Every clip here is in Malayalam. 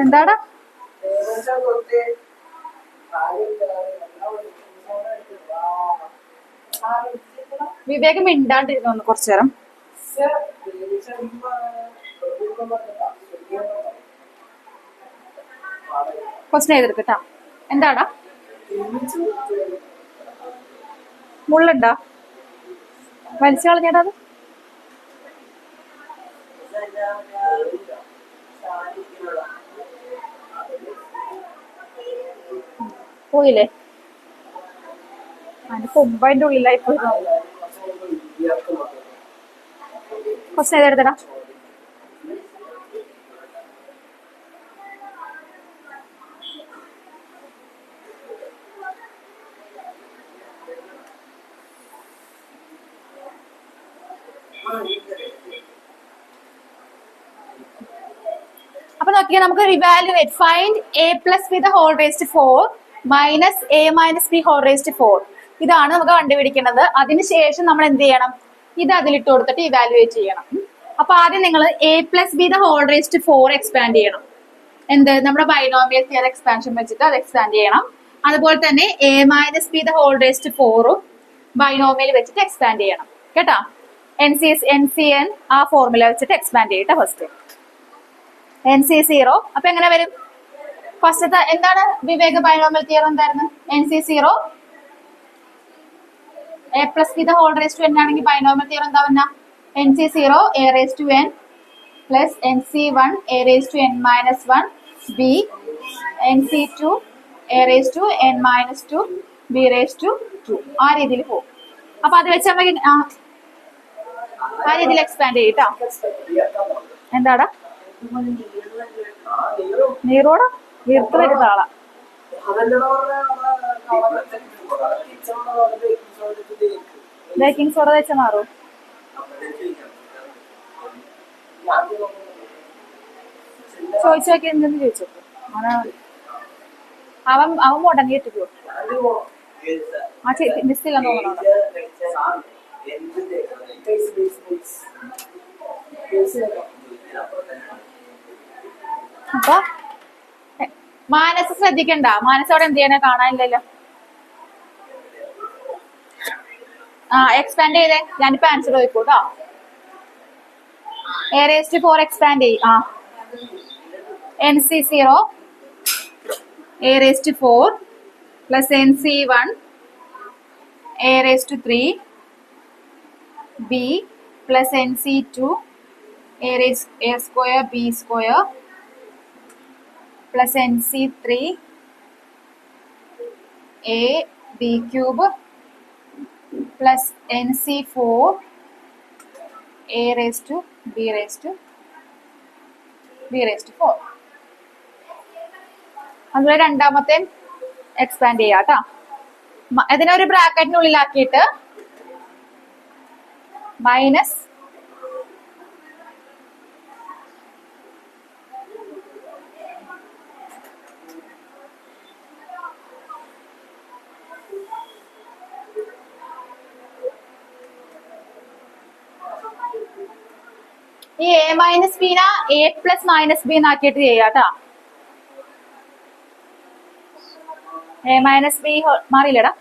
എന്താടാ വിവേകം മിണ്ടാണ്ടിരുന്നു ഒന്ന് കുറച്ചു നേരം. ക്വസ്റ്റ്യൻ ചെയ്തെടുക്കട്ടാ. എന്താടാ മുള്ളുണ്ടാ? വലിച്ചു കളഞ്ഞേടാ അത്. പോയില്ലേ? അതിന്റെ കൊമ്പ് അതിന്റെ ഉള്ളിലായി പോയി. ക്വസ്റ്റ്യൻ ചെയ്തെടുത്തടാ. അപ്പൊ നോക്കിയാൽ നമുക്ക് evaluate find a plus b the whole raised to 4 minus a minus b whole raised to 4. ഇതാണ് നമുക്ക് കണ്ടുപിടിക്കേണ്ടത്. അതിനുശേഷം നമ്മൾ എന്ത് ചെയ്യണം? ഇത് അതിലിട്ട് കൊടുത്തിട്ട് ഇവാലുവേറ്റ് ചെയ്യണം. അപ്പൊ ആദ്യം നിങ്ങൾ a plus b the whole raised to 4 expand ചെയ്യണം. എന്ത്? നമ്മുടെ ബൈനോമിയൽ തിയറി എക്സ്പാൻഷൻ വെച്ചിട്ട് അത് എക്സ്പാൻഡ് ചെയ്യണം. അതുപോലെ തന്നെ a minus b the whole raised to 4 binomial വെച്ചിട്ട് എക്സ്പാൻഡ് ചെയ്യണം. കേട്ടാ? NCN ആ ഫോർമുല വെച്ചിട്ട് എക്സ്പാൻഡ് ചെയ്യട്ടെ ഫസ്റ്റ്. NC0 അപ്പൊ എങ്ങനെ വരും? ഫസ്റ്റത്തെ എന്താണ് വിവേക ബൈനോമിയൽ തിയറം എന്തായിരുന്നു? NC0 a plus b the whole raised to n ആണെങ്കിൽ ബൈനോമിയൽ തിയറം എന്താ പറഞ്ഞ? NC0 a raised to n plus NC1 a raised to n minus 1 b NC2 a raised to n minus 2 b raised to 2 ആ രീതിയിൽ പോകും. അപ്പൊ അത് വെച്ച് നമുക്ക് ആ രീതിയിൽ എക്സ്പാൻഡ് ചെയ്യട്ടോ. എന്താടാ നീറോടാ? വീർത്ത് വരുന്ന ആളാ. ബേക്കിംഗ് സോഡ വെച്ച മാറൂ. ചോദിച്ചു നോക്കി എന്തെന്ന് ചോദിച്ചു. അവൻ മുടങ്ങിയിട്ട് പോകും. ആ മിസ്സില്ലെന്ന് തോന്നണോ? അപ്പൊ മാനസ് ശ്രദ്ധിക്കണ്ട. മാനസ് അവിടെ എന്ത് ചെയ്യാനാ? കാണാനില്ലല്ലോ. എക്സ്പാൻഡ് ചെയ്തേ. ഞാനിപ്പോ ആൻസർ ചോദിക്കൂട്ടോ. a raised to 4 എക്സ്പാൻഡ് ചെയ്യും. NC0 a raised to 4 plus NC1 a raised to 3 b plus NC2 a raised a square b square plus NC3 a b cube plus NC4 a raised to b raised to 4. അതുപോലെ രണ്ടാമത്തെ എക്സ്പാൻഡ് ചെയ്യാം കേട്ടോ. ഇതിനൊരു ബ്രാക്കറ്റിനുള്ളിലാക്കിയിട്ട് മൈനസ് ഈ a മൈനസ് ബിന a പ്ലസ് മൈനസ് ബി എന്നാക്കിയിട്ട് ചെയ്യാട്ടോ. a മൈനസ് ബി മാറിയില്ലടാ.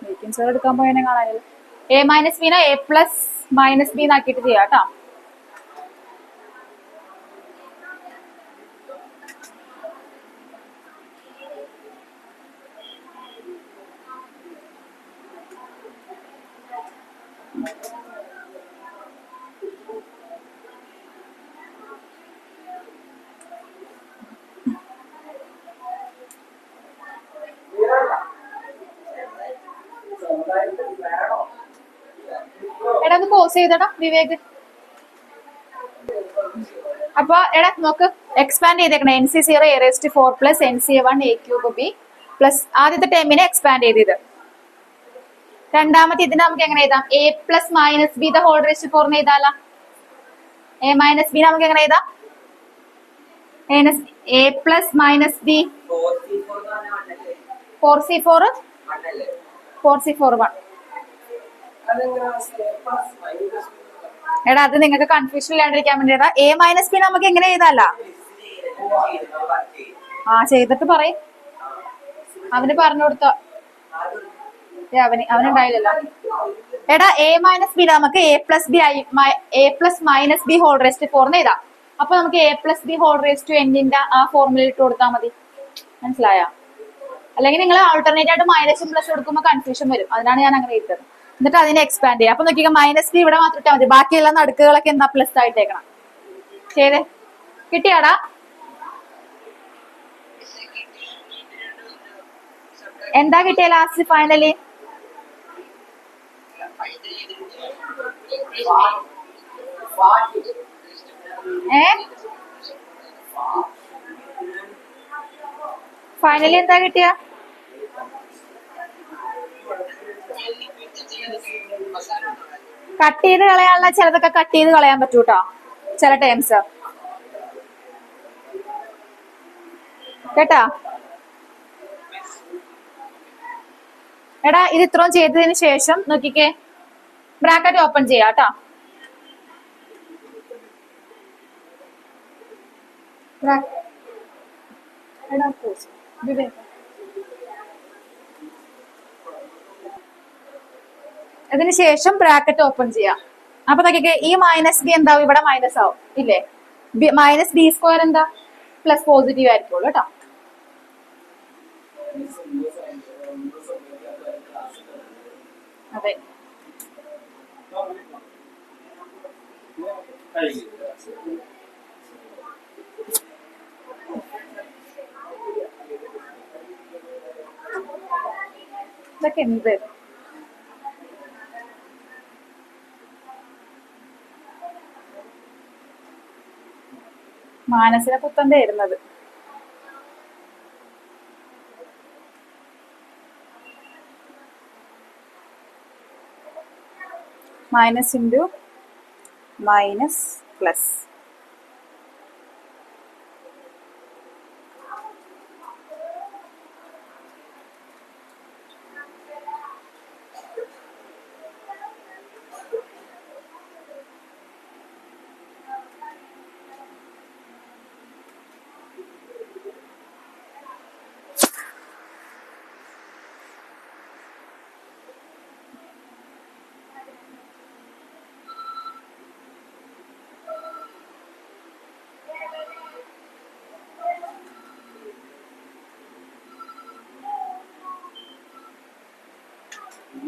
വേക്കൻസി എടുക്കാൻ പോയതിനെ കാണാനില്ല. a മൈനസ് ബിന a പ്ലസ് മൈനസ് ബി എന്നാക്കിയിട്ട് ചെയ്യാട്ടോ. എടാ ഒന്ന് പോസ് ചെയ്തടാ വിവേക്. അപ്പൊ എടാ നോക്ക്, എക്സ്പാൻഡ് ചെയ്തേക്കണേ. NC0 a raised to 4 plus NC1 a cube b plus ആദ്യത്തെ ടേമിനെ എക്സ്പാൻഡ് ചെയ്തത്. രണ്ടാമത്തെ ഇതിന് നമുക്ക് എങ്ങനെ എഴുതാം? a plus minus b the whole raised 4 എന്ന് എഴുതാലോ. a മൈനസ് ബി നമുക്ക് എങ്ങനെ എഴുതാം? a plus minus B 4C4 1. എടാ അത് നിങ്ങൾക്ക് കൺഫ്യൂഷൻ ഇല്ലാണ്ടിരിക്കാൻ വേണ്ടിട്ടാ. എ മൈനസ് ബി നമുക്ക് എങ്ങനെ എഴുതാല്ല? ആ ചെയ്തിട്ട് പറയും. അവന് പറഞ്ഞു കൊടുത്ത അവനുണ്ടായില്ലല്ലോ. എടാ എ മൈനസ് ബി നമുക്ക് a plus b a plus minus b whole raised 4 എഴുതാം. അപ്പൊ നമുക്ക് എ പ്ലസ് ബി ഹോൾ റേസ്റ്റ് എന്നിന്റെ ആ ഫോർമുല ഇട്ട് കൊടുത്താൽ മതി. മനസ്സിലായ? അല്ലെങ്കിൽ നിങ്ങൾ ആൾട്ടർനേറ്റ് ആയിട്ട് മൈനസും പ്ലസ് കൊടുക്കുമ്പോൾ കൺഫ്യൂഷൻ വരും. അതിനാണ് ഞാൻ അങ്ങനെ ഇട്ടത്. എന്നിട്ട് അതിനെ എക്സ്പാൻഡ് ചെയ്യാം. അപ്പൊ നോക്കിയാൽ മൈനസ് ബി ഇവിടെ മാത്രം ഇട്ടാൽ മതി. ബാക്കിയുള്ള നടുക്കുകളൊക്കെ എന്താ പ്ലസ് ആയിട്ടേക്കണം. ചെയ്തേ. കിട്ടിയാടാ? എന്താ കിട്ടിയ ലാസ്റ്റ് ഫൈനലി? ഫൈനലി എന്താ കിട്ടിയ? കട്ട് ചെയ്ത് കളയാനുള്ള ചിലതൊക്കെ കട്ട് ചെയ്ത് കളയാൻ പറ്റൂട്ടോ, ചില ടേംസ് കേട്ടാ. എടാ ഇത് ഇത്രയും ചെയ്തതിന് ശേഷം നോക്കിക്കേ, ബ്രാക്കറ്റ് ഓപ്പൺ ചെയ്യാട്ടോ. അതിനുശേഷം ബ്രാക്കറ്റ് ഓപ്പൺ ചെയ്യാം. അപ്പൊ നോക്കിക്കേ, ഈ മൈനസ് ബി എന്താവും? ഇവിടെ മൈനസ് ആവും ഇല്ലേ? മൈനസ് ബി സ്ക്വയർ എന്താ? പ്ലസ് പോസിറ്റീവ് ആയിരിക്കുള്ളൂ കേട്ടോ. അതെ. ഇതൊക്കെ എന്ത്? മാനസിക പുത്തന്റെ ഇരുന്നത്. Minus into minus plus.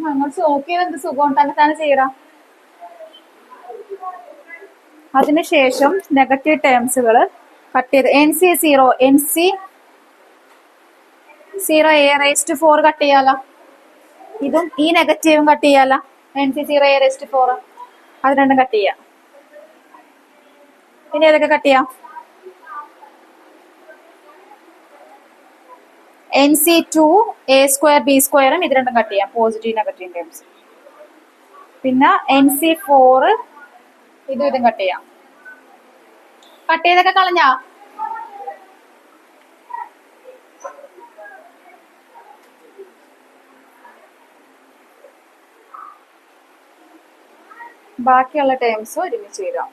ഞങ്ങൾ നോക്കിയത് എന്ത് സുഖം തന്നെ ചെയ്യടാ. അതിനുശേഷം നെഗറ്റീവ് ടേംസുകൾ കട്ട് ചെയ്ത് എൻ സി 0 എ റേസ്റ്റ് 4 കട്ട് ചെയ്യാലോ. ഇതും ഈ നെഗറ്റീവും കട്ട് ചെയ്യാലോ. എൻ സി 0 എ റേസ്റ്റ് 4 അത് രണ്ടും കട്ട് ചെയ്യാം. പിന്നെ ഏതൊക്കെ കട്ട് ചെയ്യാം? N C 2 A square B സ്ക്വയറും ഇത് രണ്ടും കട്ട് ചെയ്യാം, പോസിറ്റീവ് നെഗറ്റീവ് ടേംസ്. പിന്നെ എൻ സി 4 ഇതും കട്ട് ചെയ്യാം. കട്ട് ചെയ്തൊക്കെ കളഞ്ഞാ? ബാക്കിയുള്ള ടേംസ് ഒരുമിച്ച് എഴുതാം.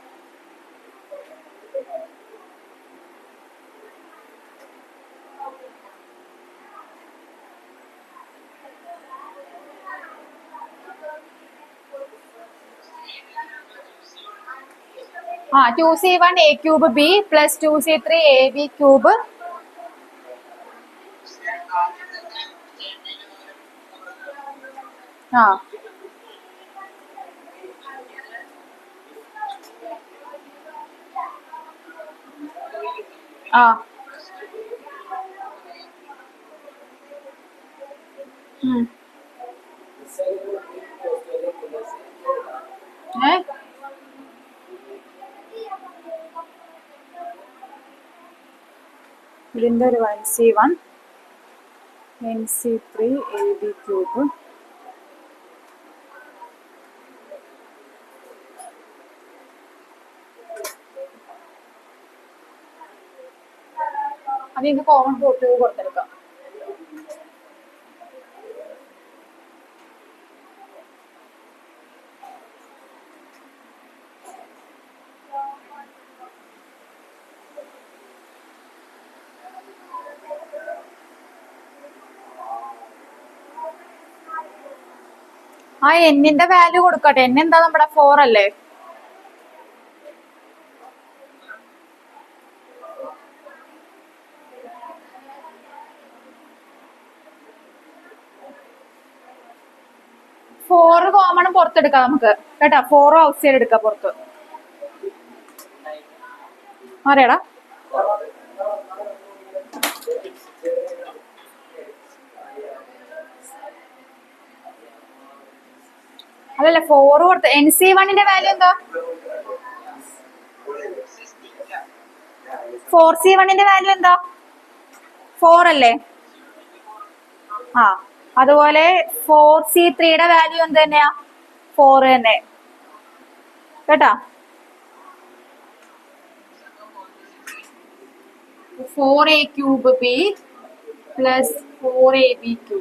ആ 2c1 a cube B plus 2c3 A B cube. ആ ആ ഇതിന്റെ ഒരു 1c1 nc3 A B cube അതിന് കോമൺ പോർട്ട് കൊടുത്തെടുക്കാം. ആ എന്നിന്റെ വാല്യൂ കൊടുക്കട്ടെ. എൻ എന്താ നമ്മുടെ 4 അല്ലേ? ഫോറ് കോമണും പുറത്തെടുക്കാം നമുക്ക് കേട്ടാ. 4 ഔട്ട് സൈഡ് എടുക്കാം പുറത്ത്. അറിയടാ അതല്ല 4 പുറത്ത്. NC1ന്റെ വാല്യൂ എന്താ? 4C1ന്റെ വാല്യൂ എന്താ? 4 അല്ലേ? ആ അതുപോലെ 4C3യുടെ വാല്യൂ എന്ത് തന്നെയാ? 4 തന്നെ കേട്ടാ. 4A³ B plus 4AB³.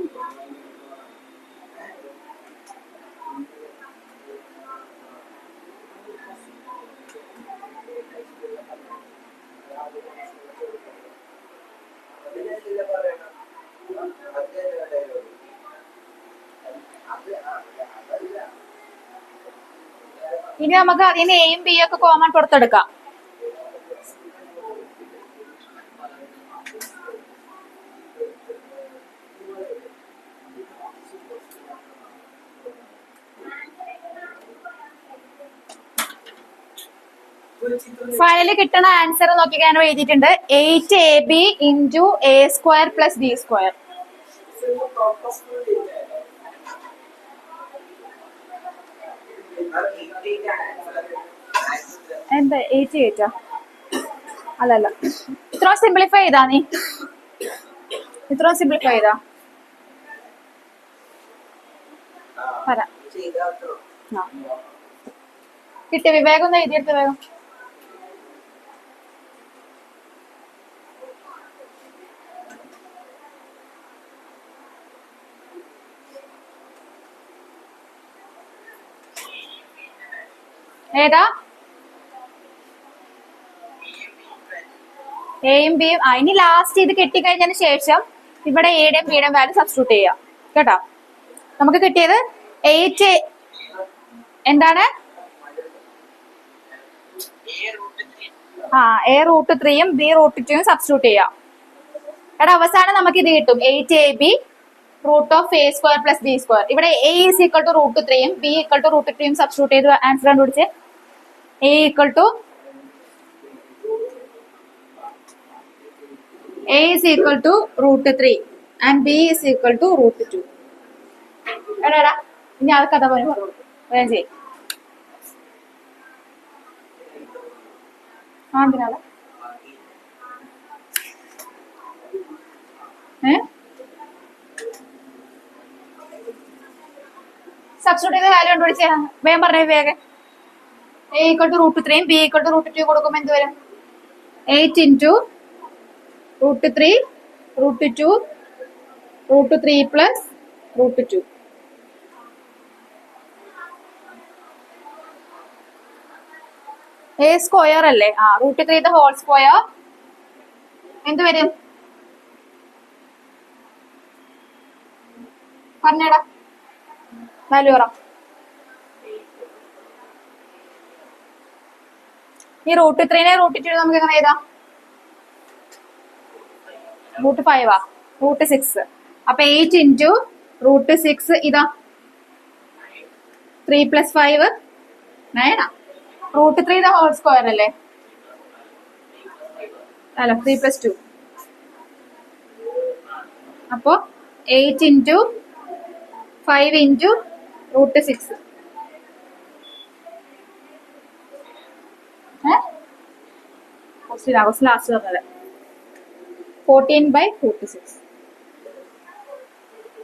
ഇനി നമുക്ക് അതിന് എയും ബിയും ഒക്കെ കോമൺ പുറത്തെടുക്കാം. ഫൈനലി കിട്ടുന്ന ആൻസർ നോക്കിക്കാൻ എഴുതിയിട്ടുണ്ട്. 8AB into A² plus B². എന്താ 88 അല്ലല്ല, ഇത്ര സിംപ്ലിഫൈ ചെയ്താ നീ? ഇത്ര സിംപ്ലിഫൈ ചെയ്താ വരാം. കിട്ടിയ വിവേകം ഒന്ന് എഴുതിയെടുത്ത് വേഗം. ഏതാ? എയും ബിയും. ഇനി ലാസ്റ്റ് ഇത് കിട്ടിക്കഴിഞ്ഞതിന് ശേഷം ഇവിടെ എയുടെയും ബിയുടെയും വാല്യൂ സബ്സ്റ്റിറ്റ്യൂട്ട് ചെയ്യാം കേട്ടോ. നമുക്ക് കിട്ടിയത് 8 എന്താണ്? A√3യും B√2യും സബ്സ്റ്റിറ്റ്യൂട്ട് ചെയ്യാം. എടാ അവസാനം നമുക്ക് ഇത് കിട്ടും. 8AB √A² plus B². ഇവിടെ A = √3യും B = √2യും സബ്സ്റ്റിറ്റ്യൂട്ട് ചെയ്ത് ആൻസർ കണ്ടുപിടിച്ച് A = √3 and B = √2. എടാ ഇനി അത് കഥ പറഞ്ഞു കൊടുക്കും. വേഗം ചെയ്യും. എന്തിനാണ് സബ്സ്റ്റിറ്റ്യൂട്ട് ചെയ്ത വാല്യൂ കണ്ടുപിടിച്ച വേഗം പറഞ്ഞേ വേഗം. A = √3യും B = √2യും കൊടുക്കുമ്പോൾ എന്ത് വരും? 8 × √3 √2 √3 പ്ലസ് √2. A² അല്ലേ? √3 ഹോൾ സ്ക്വയർ എന്ത് വരും? പറഞ്ഞേടാ വാല്യൂ പറ. ഈ √3നെ √2 നമുക്ക് എങ്ങനെ എഴുതാം? √5 √6. അപ്പൊ 8 × √6 ഇതാ 3 + 5 9. √3 ഹോൾ സ്ക്വയർ അല്ലേ? അല്ല 3 + 2. അപ്പൊ 8 × 5 × √6. ലാസ്റ്റ് പറഞ്ഞത് 14/46.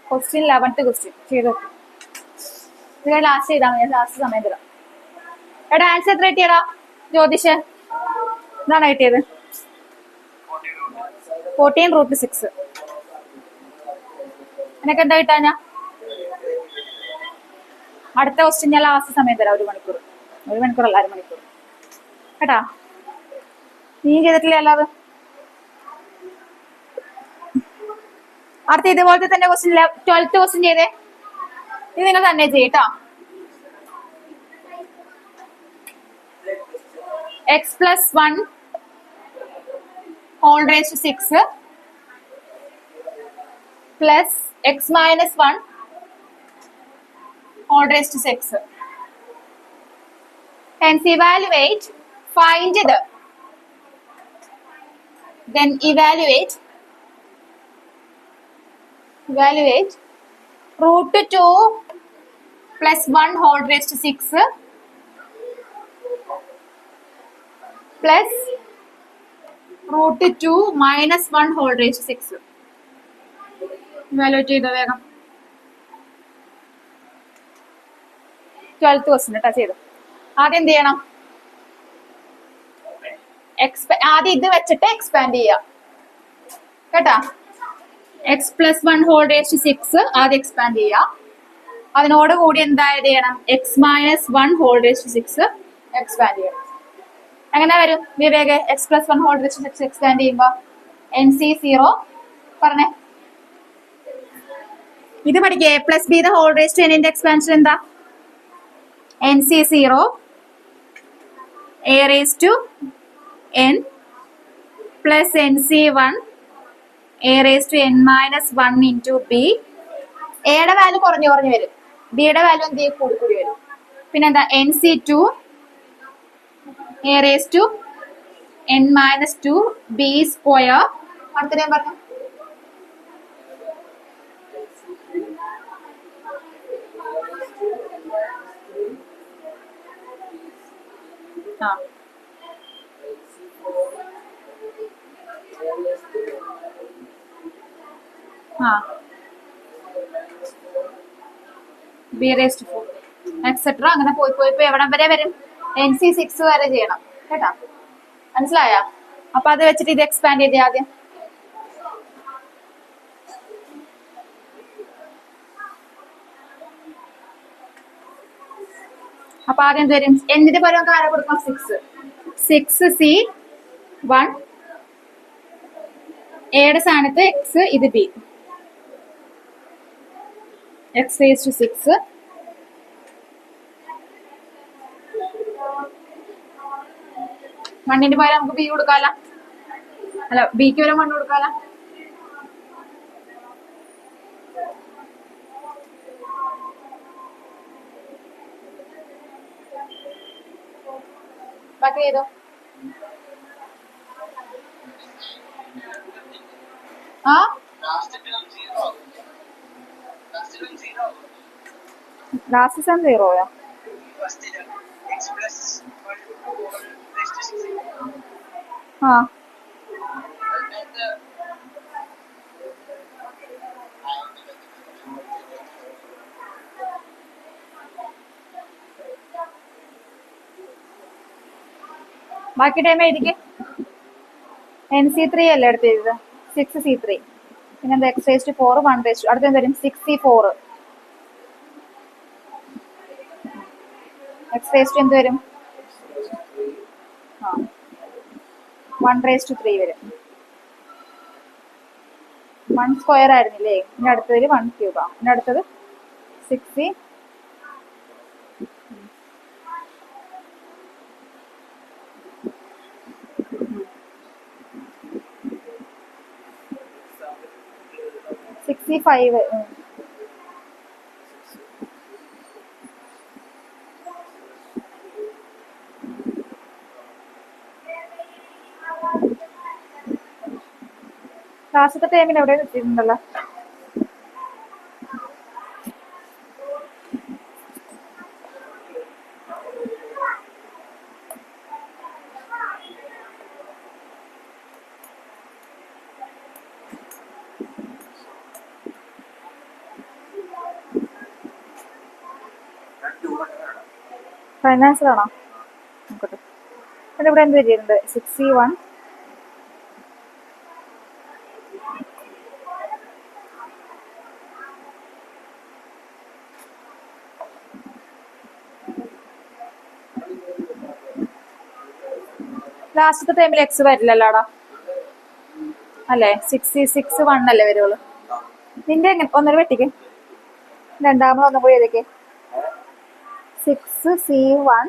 ക്വസ്റ്റ്യൻ 11th ക്വസ്റ്റ്യൻ ചെയ്തോ. ഇത് ലാസ്റ്റ് ചെയ്താൽ മതി. ലാസ്റ്റ് സമയം തരാം. എടാ ആൻസർ എത്ര കിട്ടിയടാ ജ്യോതിഷ്? ഇതാണ് കിട്ടിയത് 14√6. നിനക്ക് എന്താ കിട്ടാഞ്ഞ? അടുത്ത ക്വസ്റ്റ്യൻ ഞാൻ ലാസ്റ്റ് സമയം തരാം. 1 മണിക്കൂർ. 1 മണിക്കൂറല്ല, 1/2 മണിക്കൂർ കേട്ടാ. നീ ചെയ്തിട്ടില്ല അല്ലാതെ. അടുത്ത ഇതുപോലത്തെ തന്നെ ക്വസ്റ്റ്യൻ 12th ക്വസ്റ്റ്യൻ ചെയ്തേ. ഇത് നിങ്ങൾ തന്നെ ചെയ്യട്ടോ. X plus 1 whole raise to 6 plus x minus 1 whole raised to 6. Hence evaluate, find the, then evaluate root 2 plus 1 whole raised to 6 plus root 2 minus 1 whole raised to 6. Evaluate ചെയ്തോ വേഗം. 12th ക്വസ്റ്റ്യൻ കേട്ടോ ചെയ്തു. ആദ്യം എന്ത് ചെയ്യണം? ആദ്യം ഇത് വെച്ചിട്ട് എക്സ്പാൻഡ് ചെയ്യാം കേട്ടാ. X plus 1 whole raise to 6 ആദ്യം എക്സ്പാൻഡ് ചെയ്യാം. അതിനോട് കൂടി എന്തായത് ചെയ്യണം? X minus 1 whole raise to 6 expand ചെയ്യണം. എങ്ങനെ വരും വിവേക? X plus 1 whole raise to 6 expand ചെയ്യുമ്പോ NC0 പറഞ്ഞേ. ഇത് പഠിക്കുക. A plus b the whole raise to n expansion എന്താ? NC0 a raised to n plus NC1 a raised to n minus 1 into b. എയുടെ വാല്യൂ കുറഞ്ഞു വരും. ബിയുടെ വാല്യൂ എന്ത് ചെയ്യും? കൂടി വരും. പിന്നെന്താ? NC2 a raised to n minus 2 b square. അടുത്ത ഞാൻ പറഞ്ഞു. ബി റേസ് ടു 4 എക്സെട്ര അങ്ങനെ പോയി എവിടം വരെ വരും? NC6 വരെ ചെയ്യണം കേട്ടാ. മനസ്സിലായ? അപ്പൊ അത് വെച്ചിട്ട് ഇത് എക്സ്പാൻഡ് ചെയ്തേ ആദ്യം. അപ്പൊ ആദ്യം എന്ത് വരും? എന്തിന്റെ പോലെ നമുക്ക് ആരെ കൊടുക്കാം? 6C1 എയുടെ സ്ഥാനത്ത് എക്സ്, ഇത് ബി. എക്സ് റേസ് ടു 6 1ന്റെ പകരം നമുക്ക് ബി കൊടുക്കാല. അല്ല, ബിക്ക് വരെ 1 കൊടുക്കാല. ബാക്കി ചെയ്തോ. ലാസ്റ്റ് സം 0യോ? ബാക്കി ടൈം എഴുതിക്ക്. NC3 അല്ലേ അടുത്ത് എഴുതുക? 6C3. പിന്നെന്താ? X raise to 4 1 raise to. അടുത്ത എന്ത് വരും? 6C4. എക്സ് റേസ് ടു എന്ത് വരും? 1 റേസ് ടു 3 വരും. 1 സ്ക്വയർ ആയിരുന്നില്ലേ? ഇനി അടുത്തതിൽ 1 ക്യൂബാ. ഇനി അടുത്തത് 6C. $65. ലാസ്റ്റത്തെ ടൈമിൽ എവിടെ കിട്ടിയിട്ടുണ്ടല്ലോ? ഫൈനാൻസർ ആണോ? നോക്കട്ടെ. ഇവിടെ എന്ത് ചെയ്തിട്ടുണ്ട്? 61 ലാസ്റ്റത്തെ ടൈമിൽ എക്സ് വരില്ലല്ലോടാ അല്ലേ? 6C6 1 അല്ലേ വരുള്ളൂ. നിന്റെ ഒന്നര വെട്ടിക്ക്. രണ്ടാമത് ഒന്നും കൂടി ഏതൊക്കെ 6c1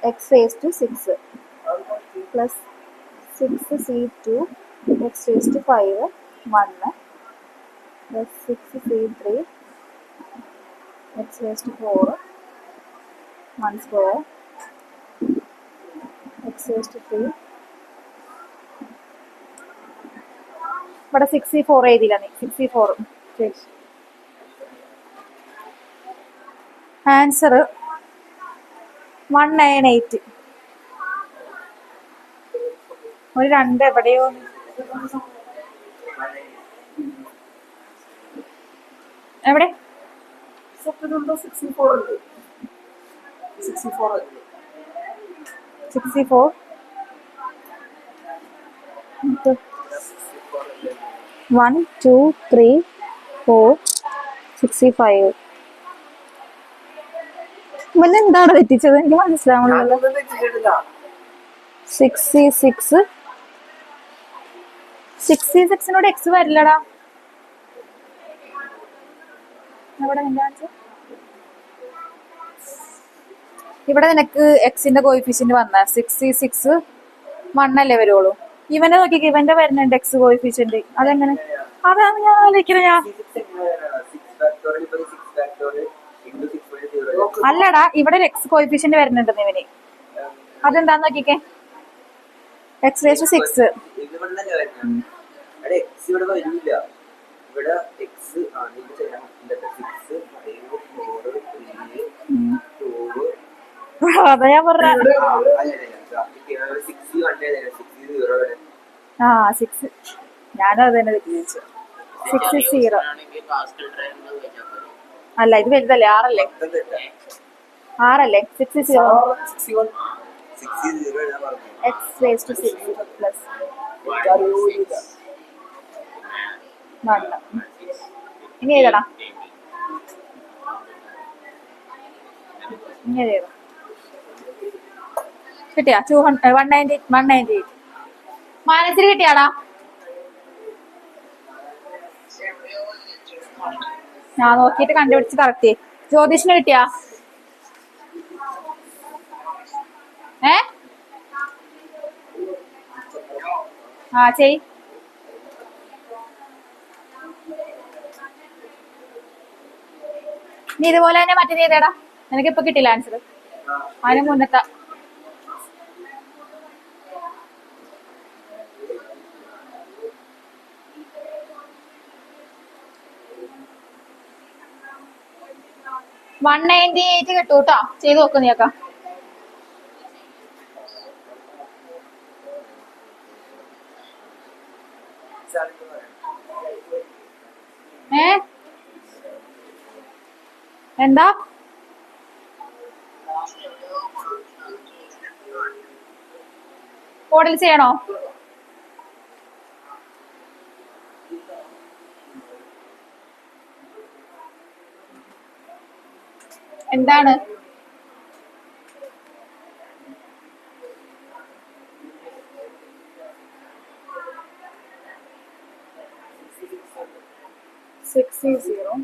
x raised to 6 plus 6c2 x raised to 5 1 plus 6c3 x raised to 4 1 square x raised to 3 ഇവിടെ 6c4 എഴുതിയില്ല നീ 6c4 ശരി ആൻസർ 198 ഒരു 2 എവിടെയോ എവിടെ 64 1 2 3 4 65 പിന്നെ എന്താണ് തെറ്റിച്ചത് എനിക്ക് മനസ്സിലാവുന്നില്ലല്ലോ 66 എക്സ് വരില്ലടാ ഇവിടെ നിനക്ക് എക്സിന്റെ കോയിഫിഷ്യന്റ് വന്ന 66 1 അല്ലേ വരുള്ളൂ ഇവനെ നോക്കി ഇവന്റെ വരുന്നുണ്ട് എക്സ് കോയിഫിഷ്യന്റ് അതെങ്ങനെ അതാണ് ഞാൻ ആലോചിക്കുന്നത് ഞാൻ അല്ലടാ ഇവിടെ ഒരു എക്സ് കോയിഫിഷ്യന്റ് വരുന്നുണ്ടെന്ന് ഇവന് അതെന്താന്ന് നോക്കിക്കേ എക്സ് റേസ് 6 അതാ ഞാൻ പറഞ്ഞ ആ 6 ഞാനും അത് തന്നെ തെറ്റിച്ചു 6 അല്ല ഇത് വലുതല്ലേ 6 അല്ലേ 6 x raised to 6 plus 1 ഇനി എഴുതടാ ഇനി എഴുതാം കിട്ടിയാ 198 മാനസിന് കിട്ടിയാടാ ഞാൻ നോക്കിയിട്ട് കണ്ടുപിടിച്ച് കറക്റ്റ് ജ്യോതിഷിന് കിട്ടിയാ ആ ചെയ് നീ ഇതുപോലെ തന്നെ മറ്റേ ചെയ്തേടാ നിനക്ക് ഇപ്പൊ കിട്ടില്ല ആൻസർ അതിന് മുന്നത്തെ $198 കിട്ടൂ കേട്ടോ ചെയ്ത് നോക്ക് നീക്ക എന്താ കോഡിൽ ചെയ്യണോ എന്താണ് സിക്സ് സീറോ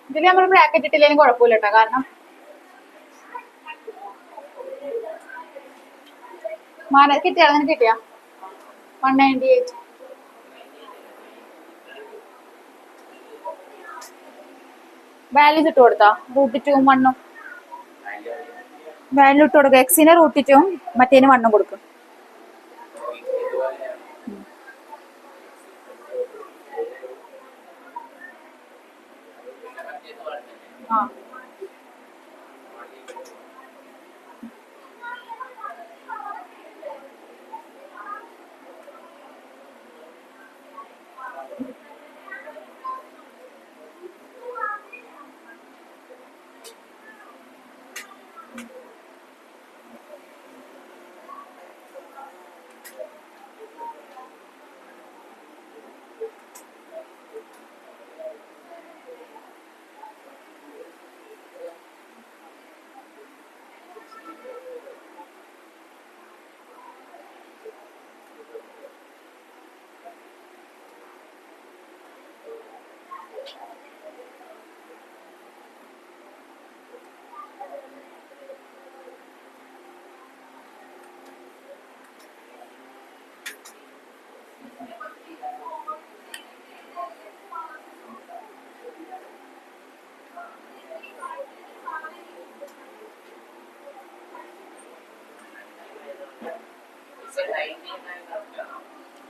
ഇതിൽ നമ്മൾ ബ്രാക്കറ്റ് ഇട്ടില്ലെങ്കിലും കുഴപ്പമില്ല കേട്ടോ കാരണം കിട്ടിയാ അങ്ങനെ കിട്ടിയാ 198 വാല്യൂസ് ഇട്ട് കൊടുത്താ √2 1 വാല്യൂ ഇട്ട് കൊടുക്കുക എക്സിന് √2 മറ്റേന് 1 കൊടുക്കും ആ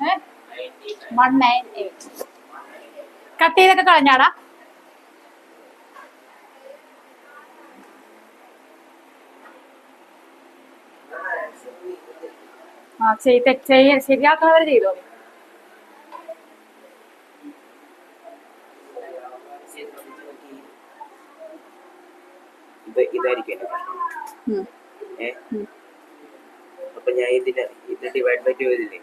ഏ 198 കട്ട് ചെയ്തൊക്കെ കളഞ്ഞാടാ. ആ ശരിയാക്കുന്നവര് ചെയ്തോ. ഇതായിരിക്കും എന്റെ പ്രശ്നം. അപ്പൊ ഞാൻ ഇത് ഡിവൈഡ് ബൈ 2 ചെയ്തില്ലേ,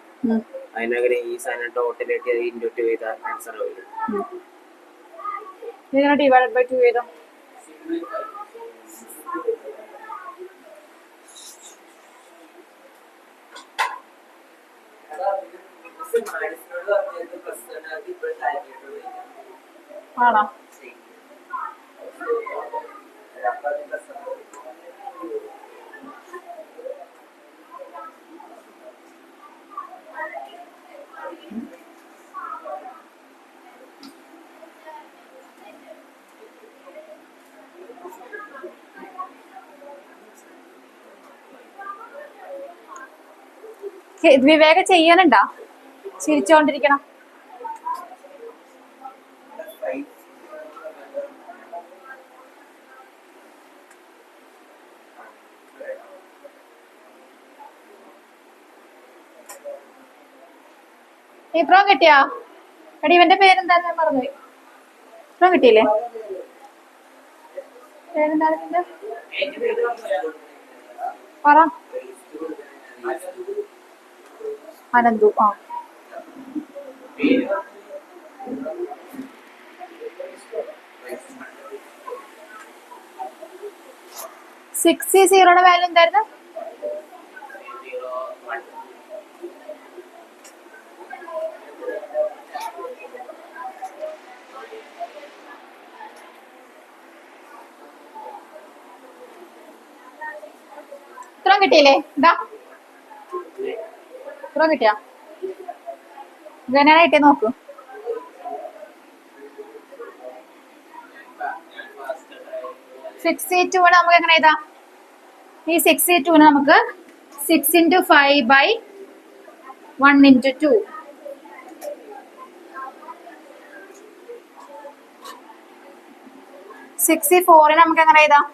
അതിനങ്ങനെ ഈ സാധനം ടോട്ടലായിട്ട് ഇൻറ്റു 2 ചെയ്ത ആൻസർ ആവില്ല. ഡിവൈഡ് ബൈ 2 ചെയ്തോ. ആണോ? വിവേക ചെയ്യാനുണ്ടാ? ചിരിച്ചോണ്ടിരിക്കണം. ഇപ്രം കിട്ടിയാ? എടി ഇവന്റെ പേരെന്താന്ന് മറന്നുപോയി. ഇപ്രം കിട്ടിയില്ലേ? പേരെന്താണ് നിന്റെ? പറ. അനന്തു. ആ 6C0 വാല്യൂ എന്തായിരുന്നു? ഇത്രയും കിട്ടിയില്ലേ? ഇതാ ഇത്രയും കിട്ടിയാ? ഇതെന്നാണ് കിട്ടിയ നോക്കൂ. C2 നമുക്ക് എങ്ങനെ എഴുതാം? ഈ 6C2 നമുക്ക് 6 × 5/1 × 2. C4 നമുക്ക് എങ്ങനെ എഴുതാം?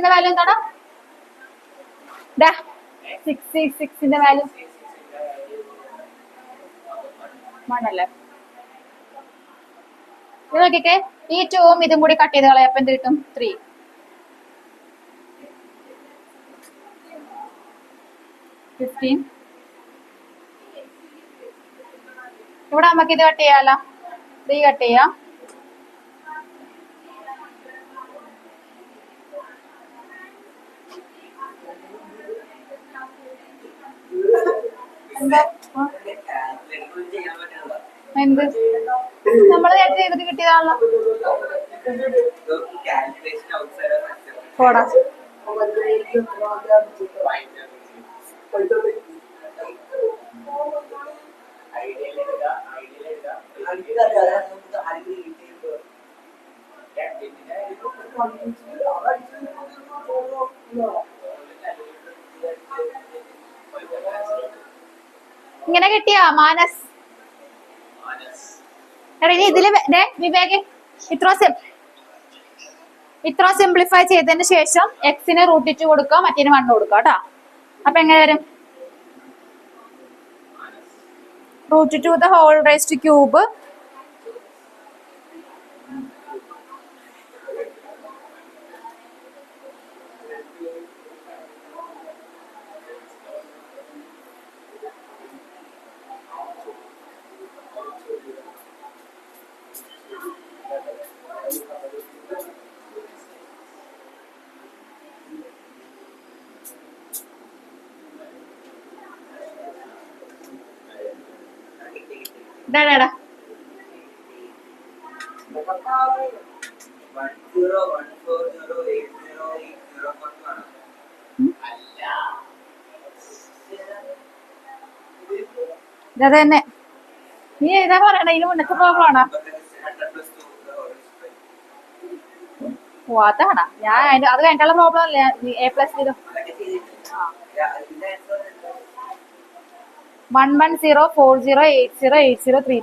ന്റെ വാല്യൂ എന്താണ്? 66ന്റെ വാല്യൂ 1 അല്ലേ? ഇത് നോക്കിക്കേ, ഈ 2ഉം ഇതും കൂടി കട്ട് ചെയ്ത് കളയാം. അപ്പൊ എന്ത് കിട്ടും? 3. 15. ഇവിടെ നമുക്ക് ഇത് കട്ട് ചെയ്യാലോ. 3 കട്ട് ചെയ്യാം. എന്താ എന്ത് നമ്മള് നേരത്തെ ചെയ്തിട്ട് കിട്ടിയതാണല്ലോ. പോടാ. ഇങ്ങനെ കിട്ടിയാ മാനസ്? എടാ ഇനി ഇതില് വിവേക് ഇത്ര സിംപ്ലിഫൈ ചെയ്തതിന് ശേഷം എക്സിന് √2 കൊടുക്കുക, മറ്റേന് 1 കൊടുക്കുക കേട്ടോ. അപ്പൊ എങ്ങനെ വരും? √2³ ഇതാടാ 1014080804 ഇത് തന്നെ. നീ ഏതാ പറയണ? ഇതിന് മുന്നത്തെ പ്രോബ്ലം ആണോ? ഓ അതാണോ? ഞാൻ അത് കഴിഞ്ഞിട്ടുള്ള പ്രോബ്ലം അല്ലേ A+. 1104080803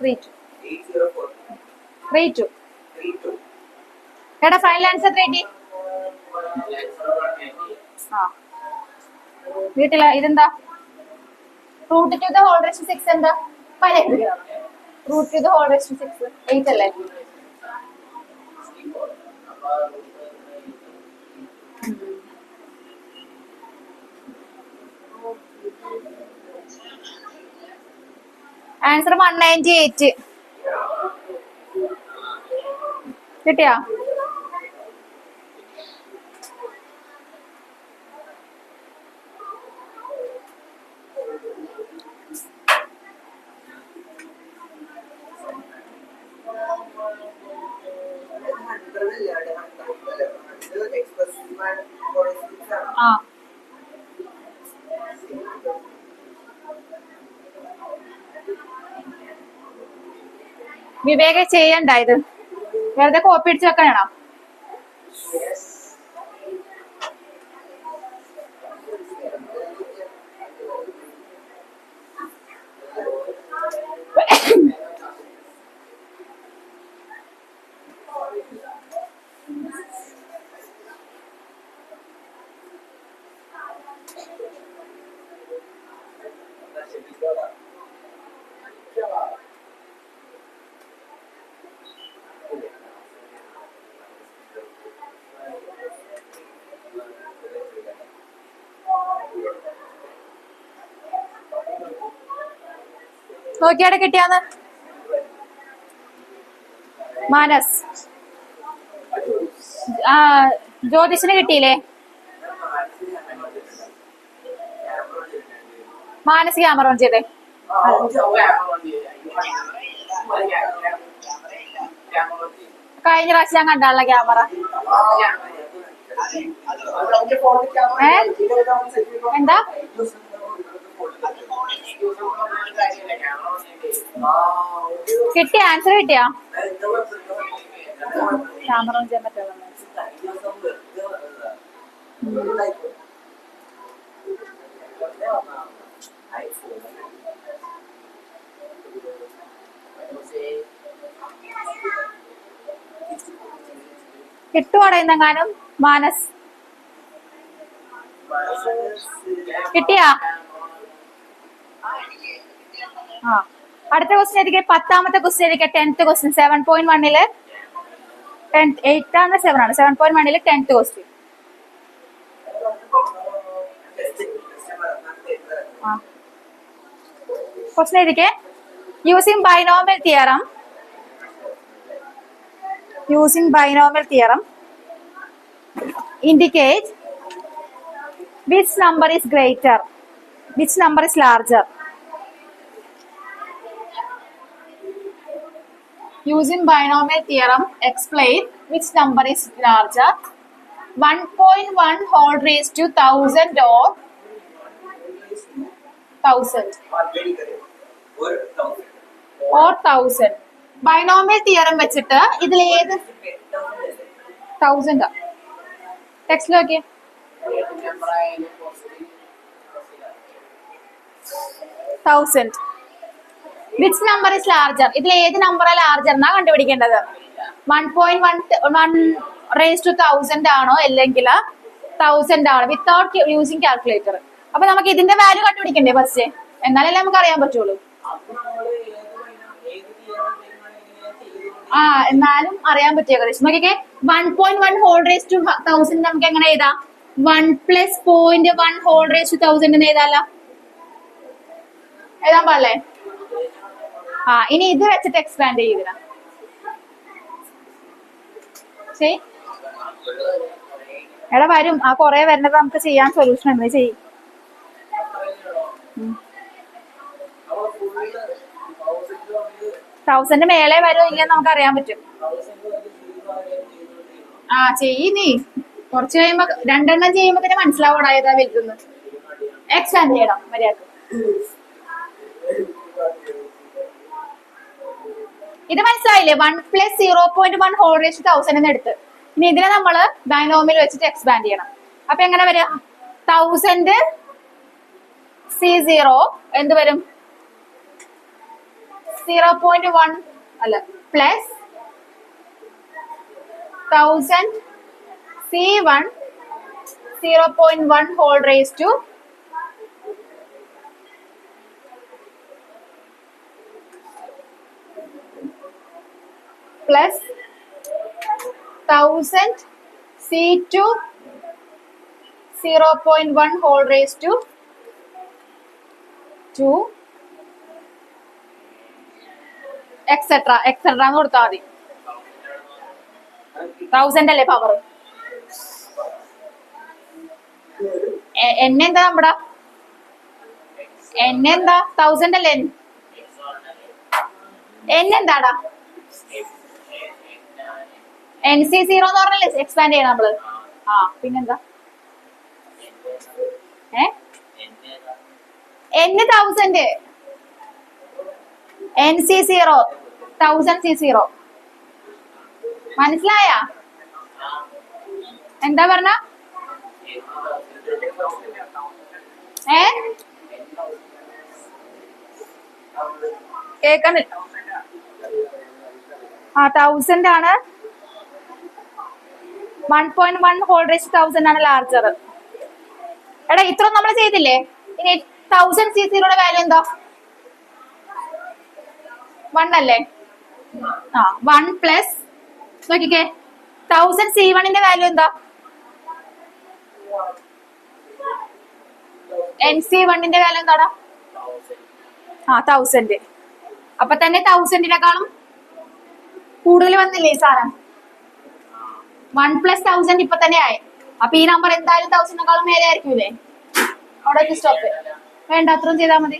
32. എടാ ഫൈനൽ ആൻസർ 30. ആ വീട്ടില ഇതെന്താ? √2⁶ എന്താ? √2⁶ 8 അല്ലേ? ആൻസർ 198. കിട്ടിയാ? ആ വിവേക ചെയ്യണ്ട, ഇത് വെറുതെ കോപ്പി അടിച്ച് വെക്കാനാണോ? നോക്കിയാടെ കിട്ടിയാന്ന് മാനസ്. ജ്യോതിഷിന് കിട്ടിയില്ലേ? മാനസ് ക്യാമറ ഓൺ ചെയ്തേ. കഴിഞ്ഞ പ്രാവശ്യം ഞാൻ കണ്ടാണല്ലോ ക്യാമറ. എന്താ കിട്ടിയ ആൻസർ? കിട്ടിയാ? ക്യാമറ ഓൺ ചെയ്യാൻ പറ്റുമോ? കിട്ടുവാടോ ഇന്നെങ്ങാനും മാനസ്? കിട്ടിയാ? ആ അടുത്ത ക്വസ്റ്റ്യൻ ഏതൊക്കെ? 10ാമത്തെ ക്വസ്റ്റ്യൻ ഏതൊക്കെ? 10th ക്വസ്റ്റ്യൻ 7.1 8 ആണ് 7 ആണ്. 7.1 10th ക്വസ്റ്റ്യൻ. ക്വസ്റ്റ്യൻ ഏതൊക്കെ? Using binomial theorem indicate which number is greater, which number is larger. Using binomial theorem, explain which number is larger, 1.1 whole raised to 1000 or 1000. or 1000. Binomial theorem വെച്ചിട്ട് ഇതിൽ ഏത് 1000 ടെക്സ്റ്റ് നോക്കിയേ. 1000. Which number is larger? ഇതിൽ ഏത് നമ്പറാ ലാർജർ എന്നാ കണ്ടുപിടിക്കേണ്ടത്. 1.1 ആണോ അല്ലെങ്കിൽ 1000 ആണോ വിത്തൗട്ട് യൂസിങ് കാൽക്കുലേറ്റർ. അപ്പൊ നമുക്ക് ഇതിന്റെ വാല്യൂ കണ്ടുപിടിക്കണ്ടേ ഫസ്റ്റ്, എന്നാലല്ലേ നമുക്ക് അറിയാൻ പറ്റുള്ളൂ. എന്നാലും അറിയാൻ പറ്റും ഏകദേശം. നോക്കിക്കേ, 1.1 ഹോൾ റേസ് ടു 1000 നമുക്ക് എങ്ങനെ എഴുതാം? 1 + 0.1 ഹോൾ റേസ് ടു 1000 എന്ന് എഴുതാലോ. എഴുതാൻ പാടില്ലേ? ഇനി ഇത് വെച്ചിട്ട് എക്സ്പാൻഡ് ചെയ്തിടാ. ശരി, എടാ വരും. കൊറേ വരുന്നത് നമുക്ക് ചെയ്യാൻ സൊല്യൂഷൻ ഉണ്ട്. ചെയ്യും. 1000 മേലെ വരുമോ ഇല്ലെന്ന് നമുക്ക് അറിയാൻ പറ്റും. ചെയ്യ് നീ. കുറച്ച് കഴിയുമ്പോ 2 എണ്ണം ചെയ്യുമ്പോ തന്നെ മനസ്സിലാവൂടാ ഏതാ വലുതെന്ന്. എക്സ്പാൻഡ് ചെയ്യണം മര്യാദ. ഇത് മനസ്സിലായില്ലേ? 1 + 0.1 ഹോൾ റേസ് ടു 1000 എന്ന് എടുത്ത് ഇനി ഇതിനെ നമ്മള് ബൈനോമിയൽ വെച്ചിട്ട് എക്സ്പാൻഡ് ചെയ്യണം. അപ്പൊ എങ്ങനെ വരിക? 1000 C0 എന്ത് വരും? 0.1 അല്ല plus 1000 C1 0.1 whole raise to plus 1000 C2 0.1 whole raise to 2 etcetera എന്ന് കൊടുത്താൽ മതി. 1000 അല്ലേ പവർ? എന്നെന്താ നമ്മുടെ എന്നെന്താ 1000 അല്ലേ? എന്നെന്താടാ NC0 എന്ന് പറഞ്ഞല്ലേ എക്സ്പാൻഡ് ചെയ്യണം നമ്മള്. പിന്നെന്താ N1000 NC0 1000 C0 മനസ്സിലായ? എന്താ പറഞ്ഞ? കേക്കണില്ല. 1000 ആണ്. 1.1 ഹോൾ റേസ് 1000 ആണ് ലാർജർ. എടാ ഇത്ര നമ്മൾ ചെയ്തില്ലേ? ഇനി 1000 C0 വാല്യൂ എന്താ? 1 അല്ലേ? 1 പ്ലസ് നോക്കിക്കേ 1000 C1 വാല്യൂ എന്താ? NC1 വാല്യൂ എന്താടാ? 1000. അപ്പൊ തന്നെ 1000 കൂടുതൽ വന്നില്ലേ ഈ സാധനം? 1 + 1000 ഇപ്പൊ തന്നെ ആയി. അപ്പൊ ഈ നമ്പർ എന്തായാലും 1000 മേലെ ആയിരിക്കൂലേ? അവിടെ സ്റ്റോപ്പ് വേണ്ട, അത്രയും ചെയ്താൽ മതി.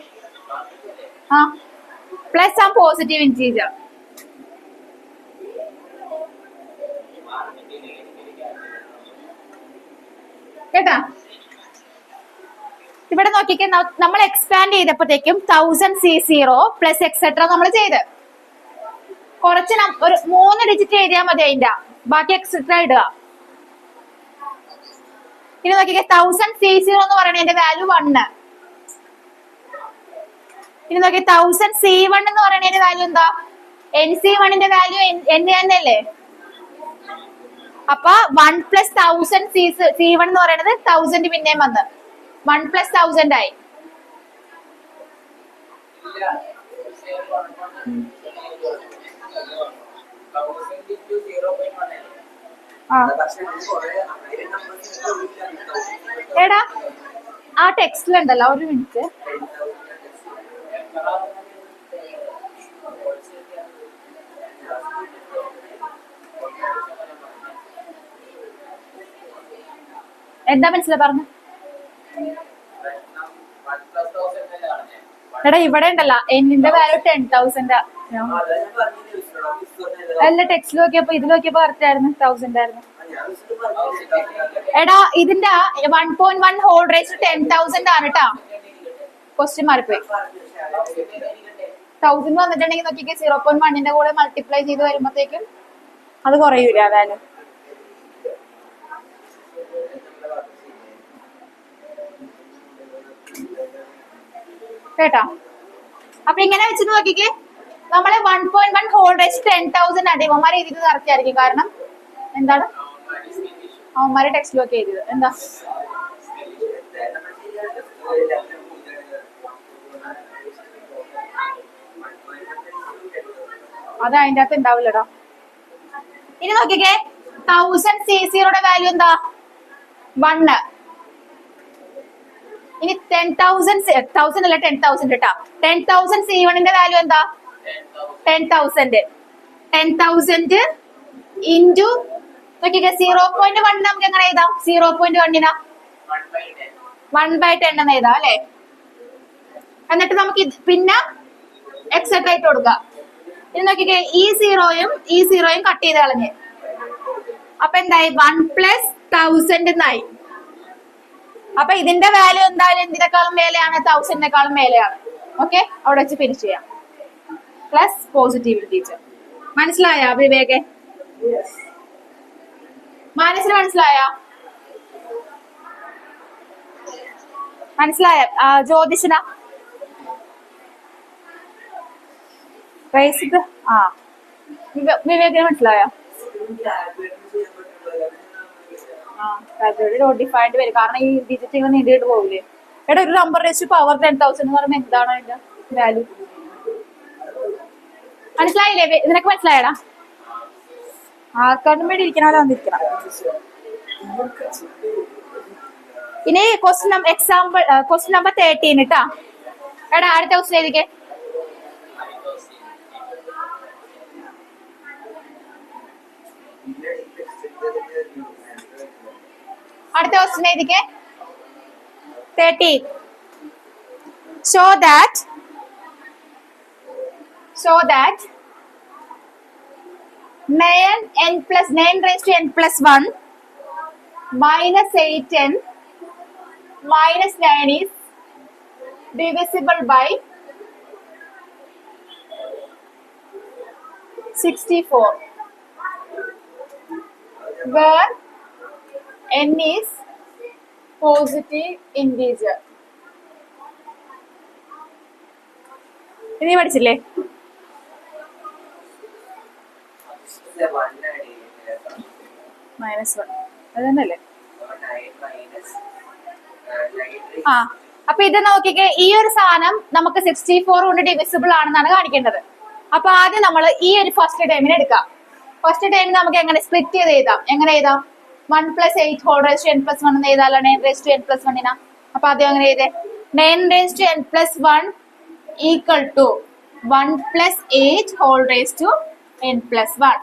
Plus positive integer. കേട്ടാ? ഇവിടെ നോക്കിക്കേ, നമ്മൾ എക്സ്പാൻഡ് ചെയ്തപ്പോഴത്തേക്കും 1000 C0 പ്ലസ് എക്സെട്ര നമ്മൾ ചെയ്ത് കുറച്ച് ഒരു 3 ഡിജിറ്റ് എഴുതിയാൽ മതി. അതിന്റെ ബാക്കി എക്സെട്ര ഇടുക. ഇനി നോക്കിക്കേ 1000 C0 എന്ന് പറയുന്നതിന്റെ വാല്യൂ 1. ഇനി നോക്കി 1000 C1 എന്ന് പറയുന്നതിന്റെ വാല്യൂ എന്താ? NC1 വാല്യൂ N തന്നെയല്ലേ? അപ്പൊ 1 + 1000 C1 എന്ന് പറയുന്നത് 1000 പിന്നെയും വന്ന് 1 + 1000 ആയി. എടാ ടെക്സ്റ്റിലുണ്ടല്ലോ, ഒരു മിനിറ്റ്. എന്താ മനസ്സിലാ പറഞ്ഞു? എടാ ഇവിടെ ഉണ്ടല്ലോ എന്നിന്റെ വാല്യൂ 10,000. അല്ല ടെക്സ്റ്റ് നോക്കിയപ്പോ ഇതിൽ നോക്കിയപ്പോ കറക്റ്റ് ആയിരുന്നു, 1000 ആയിരുന്നു. എടാ ഇതിന്റെ 1.1 ഹോൾ റേസ് 10,000 ആണ് കേട്ടാ. ക്വസ്റ്റ്യൻ മാറിപ്പോയി. 1000 വന്നിട്ടുണ്ടെങ്കിൽ നോക്കിക്കേ 0.1ന്റെ കൂടെ മൾട്ടിപ്ലൈ ചെയ്ത് വരുമ്പോഴത്തേക്കും അത് കുറയൂല വാല്യൂ. കേട്ടാ? അപ്പൊ ഇങ്ങനെ വെച്ച് നോക്കിക്കേ, നമ്മളെ 1.1 ഹോൾ റേസ് 10,000 ആണ്. ഇവന്മാരെ എഴുതിയത് കറക്റ്റ് ആയിരിക്കും. കാരണം എന്താണ് അവന്മാരെ ടെക്സ്റ്റിലൊക്കെ എഴുതിയത് എന്താ? അത് അതിന്റെ അകത്ത് ഉണ്ടാവില്ലടാ. ഇനി നോക്കിക്കേ, 1000 C0യുടെ വാല്യൂ എന്താ? 1. ഇനി 10,000 അല്ല 10,000 കേട്ടാ. 10,000 C1ന്റെ വാല്യൂ എന്താ? 10,000. 10,000 ഇൻറ്റു നോക്കിക്കേ 0.1 നമുക്ക് എങ്ങനെ എഴുതാം? 0.1 1/10 എന്ന് എഴുതാം അല്ലെ? എന്നിട്ട് നമുക്ക് പിന്നെ എക്സെട്ര ഇട്ട് കൊടുക്കാം. ഇനി നോക്കിക്കേ, ഈ സീറോയും കട്ട് ചെയ്ത് കളഞ്ഞ്. അപ്പൊ എന്തായി? 1 + 1000 എന്നായി. അപ്പൊ ഇതിന്റെ വാല്യൂ എന്തായാലും എന്തിനേക്കാളും മേലെയാണ്? 1000-നേക്കാളും മേലെയാണ്. ഓക്കെ, അവിടെ വെച്ച് ഫിനിഷ് ചെയ്യാം. Plus positive teacher. മനസ്സിലായ വിവേകെ? മനസ്സിലായ? മനസ്സിലായ ജ്യോതിഷന? ആ വിവേകിന് മനസ്സിലായ? ഡിഫൈൻഡ് വരും. കാരണം ഈ ഡിജിറ്റ് ഇങ്ങനെ നീണ്ടിട്ട് പോകില്ലേ. എടാ, ഒരു നമ്പർ റേസ് പവർ 10,000 എന്ന് പറയുമ്പോ എന്താണ് അതിന്റെ വാല്യൂ? മനസ്സിലായില്ലേ? നിനക്ക് മനസ്സിലായടാ? ആർക്കാണ്ടും വേണ്ടി ഇരിക്കണമല്ലോ വന്നിരിക്കണം. ഇനി ക്വസ്റ്റ്യൻ നമ്പർ 13 കേട്ടാ. എടാ, അടുത്ത ക്വസ്റ്റ്യൻ എഴുതിക്കേ. അടുത്ത question എഴുതിക്കേ. 13. Show that 9 raised to n plus 1 minus 8n minus 9 is divisible by 64, where n is positive integer. ഇനി പഠിച്ചില്ലേ? -1 അത് തന്നെയല്ലേ? ആ, അപ്പൊ ഇത് നോക്കിക്കേ, ഈ ഒരു സാധനം നമുക്ക് 64 കൊണ്ട് ഡിവിസിബിൾ ആണെന്നാണ് കാണിക്കേണ്ടത്. അപ്പൊ ആദ്യം നമ്മൾ ഈ ഒരു ഫസ്റ്റ് ടൈമിന് എടുക്കാം. ഫസ്റ്റ് ടൈം നമുക്ക് എങ്ങനെ സ്പ്ലിറ്റ് ചെയ്ത് എഴുതാം? എങ്ങനെ എഴുതാം? 1 + 8 ഹോൾ റേസ് ടു n + 1 എന്ന് എഴുതാലോ. 9 raised to n + 1 അപ്പൊ ആദ്യം അങ്ങനെ എഴുതേ. 9 raised to n + 1 equal to 1 + 8 whole raise to n + 1.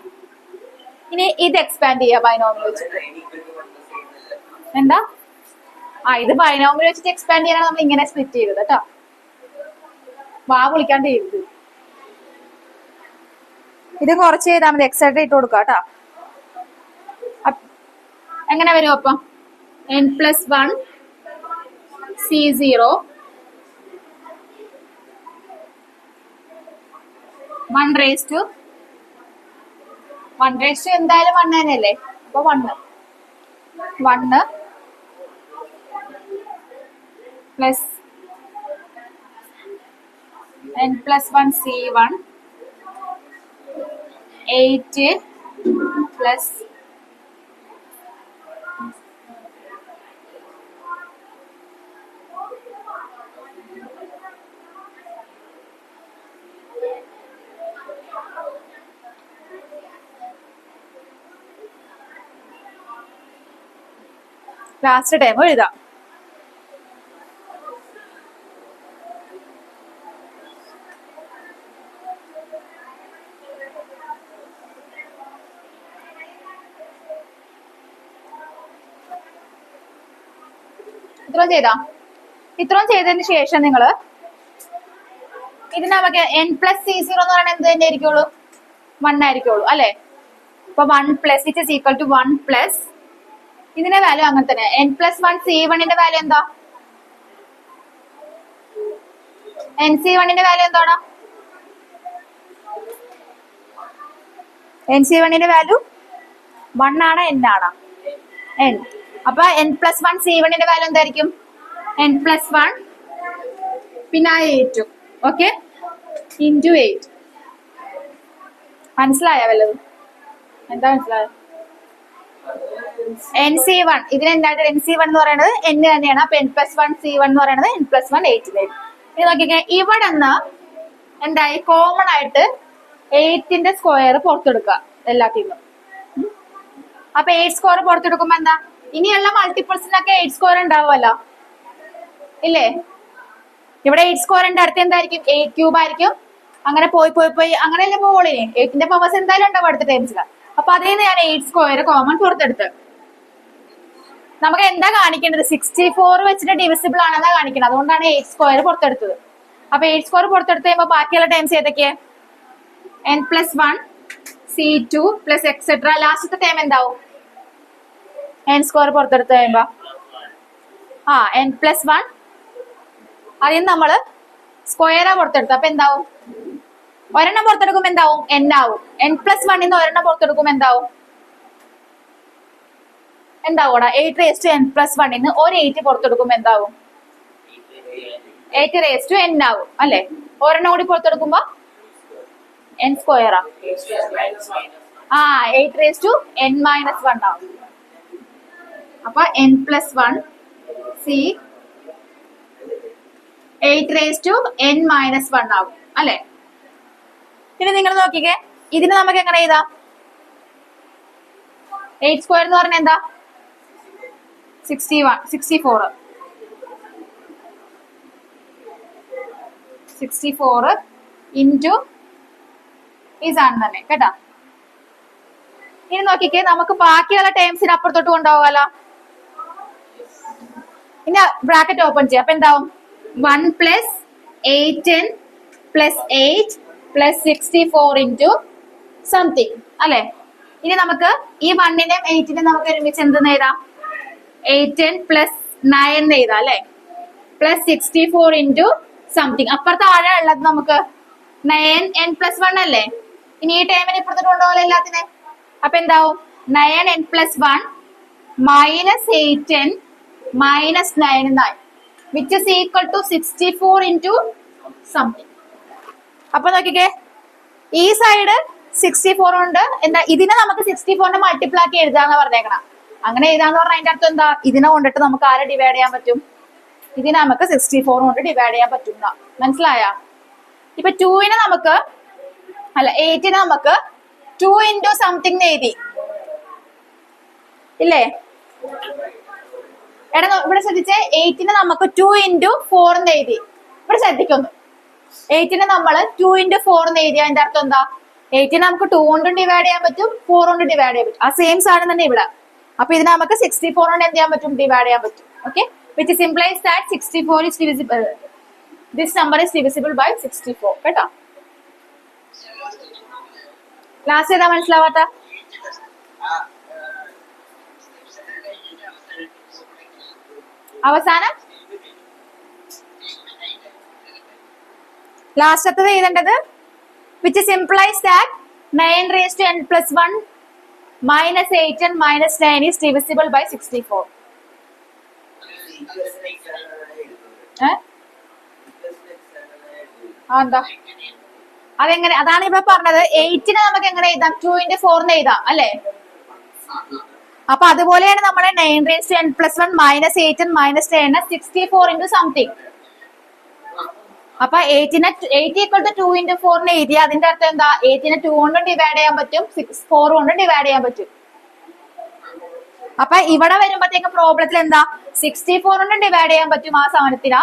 ഇനി ഇത് എക്സ്പാൻഡ് ചെയ്യാം ബൈനോമിയൽ വെച്ചിട്ട്. എന്താ? ഇത് ബൈനോമിയൽ വെച്ചിട്ട് എക്സ്പാൻഡ് ചെയ്യാനാണ് നമ്മൾ ഇങ്ങനെ സ്പ്ലിറ്റ് ചെയ്തത് കേട്ടോ. വിളിക്കാണ്ട് ചെയ്തത്. ഇത് കുറച്ച് ചെയ്താൽ മതി. എക്സെട്ര ഇട്ട് കൊടുക്കാം കേട്ടോ. എങ്ങനെ വരും അപ്പം? n + 1 C0 1 raised to എന്തായാലും 1 തന്നെയല്ലേ? അപ്പൊ 1 plus n + 1 C1 8 plus last time എഴുതാം. ഇത്രയും ചെയ്തതിന് ശേഷം നിങ്ങള് ഇത് നമുക്ക് n + C0 എന്ന് പറയുന്നത് എന്ത് തന്നെ ആയിരിക്കുള്ളൂ? 1 ആയിരിക്കുള്ളൂ അല്ലെ? അപ്പൊ 1 + it is equal to 1 + ഇതിന്റെ വാല്യൂ അങ്ങനെ തന്നെ. n + 1 C1ന്റെ വാല്യൂ എന്താ? nC1ന്റെ വാല്യൂ എന്താണ്? NC1ന്റെ വാല്യൂ 1 ആണ്, n ആണ്, n. അപ്പൊ n+1 C1ന്റെ വാല്യൂ എന്തായിരിക്കും? n+1 പിന്നെ 8 ഓക്കെ ഇൻറ്റു 8. മനസ്സിലായോ വല്ലതും? എന്താ മനസ്സിലായോ? NC1 ഇതിനെന്തായിട്ട് NC1 എന്ന് പറയുന്നത് n തന്നെയാണ്. അപ്പൊ n+1 C1 എന്ന് പറയുന്നത് n+1 8 വരും. ഇത് നോക്കിക്കേ, ഇവിടെ നിന്ന് എന്തായി കോമൺ ആയിട്ട് 8ന്റെ സ്ക്വയർ പുറത്തെടുക്കുക എല്ലാത്തിനും. അപ്പൊ 8 സ്ക്വയർ പുറത്തെടുക്കുമ്പോ എന്താ, ഇനിയുള്ള മൾട്ടിപ്പിൾസിനൊക്കെ 8 സ്ക്വയർ ഉണ്ടാവുമല്ലോ ഇല്ലേ? ഇവിടെ 8 സ്ക്വയറിന്റെ അടുത്ത് എന്തായിരിക്കും? 8³ ആയിരിക്കും. അങ്ങനെ പോയി പോയി പോയി അങ്ങനെയല്ലേ പോളേ. 8ന്റെ പവേഴ്സ് എന്തായാലും ഉണ്ടാവും അടുത്ത ടൈംസിൽ. അപ്പൊ അതിൽ നിന്ന് ഞാൻ 8 സ്ക്വയർ കോമൺ പുറത്തെടുത്ത് നമുക്ക് എന്താ കാണിക്കേണ്ടത്? 64 വെച്ചിട്ട് ഡിവിസിബിൾ ആണെന്നാ കാണിക്കുന്നത്. അതുകൊണ്ടാണ് 8 സ്ക്വയർ പുറത്തെടുത്തത്. അപ്പൊ 8 സ്ക്വയർ പുറത്തെടുത്ത് കഴിയുമ്പോൾ ബാക്കിയുള്ള ടൈംസ് ഏതൊക്കെ? n+1 C2 plus etcetera. ലാസ്റ്റത്തെ ടൈം എന്താവും? n സ്ക്വയർ പുറത്തെടുത്ത് കഴിയുമ്പോ n+1 അതിന് നമ്മള് സ്ക്വയറാ പുറത്തെടുത്തു. അപ്പൊ എന്താവും? ഒരെണ്ണം പുറത്തെടുക്കുമ്പോ എന്താവും? n ആവും. n+1 നിന്ന് ഒരെണ്ണം പുറത്തെടുക്കുമ്പോ എന്താവും? എന്താവൂടാ? 8n+1 നിന്ന് ഒരു 8 പുറത്തെടുക്കുമ്പോ എന്താവും? 8n ആവും അല്ലെ? ഒരെണ്ണം കൂടി പുറത്തെടുക്കുമ്പോ n സ്ക്വയറാ. 8n-1 ആവും. അപ്പൊ n+1 C 8n-1 ആവും അല്ലെ? ഇനി നിങ്ങൾ നോക്കിക്കേ, ഇതിന് നമുക്ക് എങ്ങനെ എഴുതാം? 8 സ്ക്വയർ എന്ന് പറഞ്ഞാൽ എന്താ? 64 ഇൻറ്റു ഈ സാധനം തന്നെ കേട്ടാ. ഇനി നോക്കിക്കേ, നമുക്ക് ബാക്കിയുള്ള ടൈംസിന് അപ്പുറത്തോട്ട് കൊണ്ടുപോകാലോ. ഇനി ബ്രാക്കറ്റ് ഓപ്പൺ ചെയ്യാം. അപ്പൊ എന്താവും? 1 + 8n + 8 + 64 ഇൻറ്റു സംതിങ് അല്ലെ? ഇനി നമുക്ക് ഈ 1നെയും 8നെയും നമുക്ക് ഒരുമിച്ച് എന്തെന്ന് എഴുതാം? 8n + 9 എഴുതാം അല്ലെ? Plus 64 into something. അപ്പുറത്ത് ആഴ ഉള്ളത് നമുക്ക് 9n+1 അല്ലേ? ഇനി ഈ ടൈമിന് ഇപ്പുറത്തോട്ട് കൊണ്ടുപോകല എല്ലാത്തിനെ. അപ്പൊ എന്താവും? 9n+1 - 8n - 9 എന്നായി, which is equal to 64 into something. അപ്പൊ നോക്കിക്കേ, ഈ സൈഡ് 64 ഉണ്ട്. എന്താ, ഇതിനെ നമുക്ക് 64ന്റെ മൾട്ടിപ്പിൾ ആക്കി എഴുതാന്ന് പറഞ്ഞേക്കണം. അങ്ങനെ എഴുതാന്ന് പറഞ്ഞാൽ അതിന്റെ അർത്ഥം എന്താ? ഇതിനെ കൊണ്ടിട്ട് നമുക്ക് ആരെ ഡിവൈഡ് ചെയ്യാൻ പറ്റും? ഇതിനെ നമുക്ക് 64 കൊണ്ട് ഡിവൈഡ് ചെയ്യാൻ പറ്റും. മനസ്സിലായ? ഇപ്പൊ 2നെ നമുക്ക് 8നെ നമുക്ക് 2 ഇൻറ്റു സംതിങ് എഴുതി ഇല്ലേ? എടാ ഇവിടെ ശ്രദ്ധിച്ചേ, 8നെ നമുക്ക് 2 ഇൻറ്റു 4 എന്ന് എഴുതി. ഇവിടെ ശ്രദ്ധിക്കുന്നു, 8നെ നമ്മൾ 2 ഇൻറ്റു 4 എന്ന് എഴുതിയ അതിന്റെ അർത്ഥം എന്താ? 8നെ നമുക്ക് 2 കൊണ്ടും ഡിവൈഡ് ചെയ്യാൻ പറ്റും, 4 കൊണ്ട് ഡിവൈഡ് ചെയ്യാൻ പറ്റും. ആ സെയിം സാധനം തന്നെ ഇവിടെ. അപ്പൊ ഇതിനെ നമുക്ക് 64 കൊണ്ട് എന്ത് ചെയ്യാൻ പറ്റും? ഡിവൈഡ് ചെയ്യാൻ പറ്റും. Okay, which implies that 64 is divisible. This number is divisible by 64. കേട്ടോ? ലാസ്റ്റ് ഏതാ മനസ്സിലാവാത്ത? അവസാനം ലാസ്റ്റത്തത് എഴുതേണ്ടത് which implies that 9n+1 - 8n - 9 is divisible by 64. എന്താ അതെങ്ങനെ? അതാണ് ഇപ്പൊ പറഞ്ഞത്. 8നെ നമുക്ക് എങ്ങനെ എഴുതാം? 2 ഇൻറ്റു 4 എന്ന് എഴുതാം അല്ലെ? അപ്പൊ അതുപോലെയാണ് നമ്മളെ 9n+1 - 8n - 9 64 ഇൻറ്റു സംതിങ്. അപ്പൊ 8 = 2 ഇൻറ്റു 4 എന്ന് എഴുതിയ അതിന്റെ അർത്ഥം എന്താ? 8നെ 2 കൊണ്ടും ഡിവൈഡ് ചെയ്യാൻ പറ്റും, 4 കൊണ്ടും ഡിവൈഡ് ചെയ്യാൻ പറ്റും. അപ്പൊ ഇവിടെ വരുമ്പോഴത്തേക്ക് പ്രോബ്ലത്തിൽ എന്താ? 64 കൊണ്ടും ഡിവൈഡ് ചെയ്യാൻ പറ്റും ആ സാധനത്തിനാ.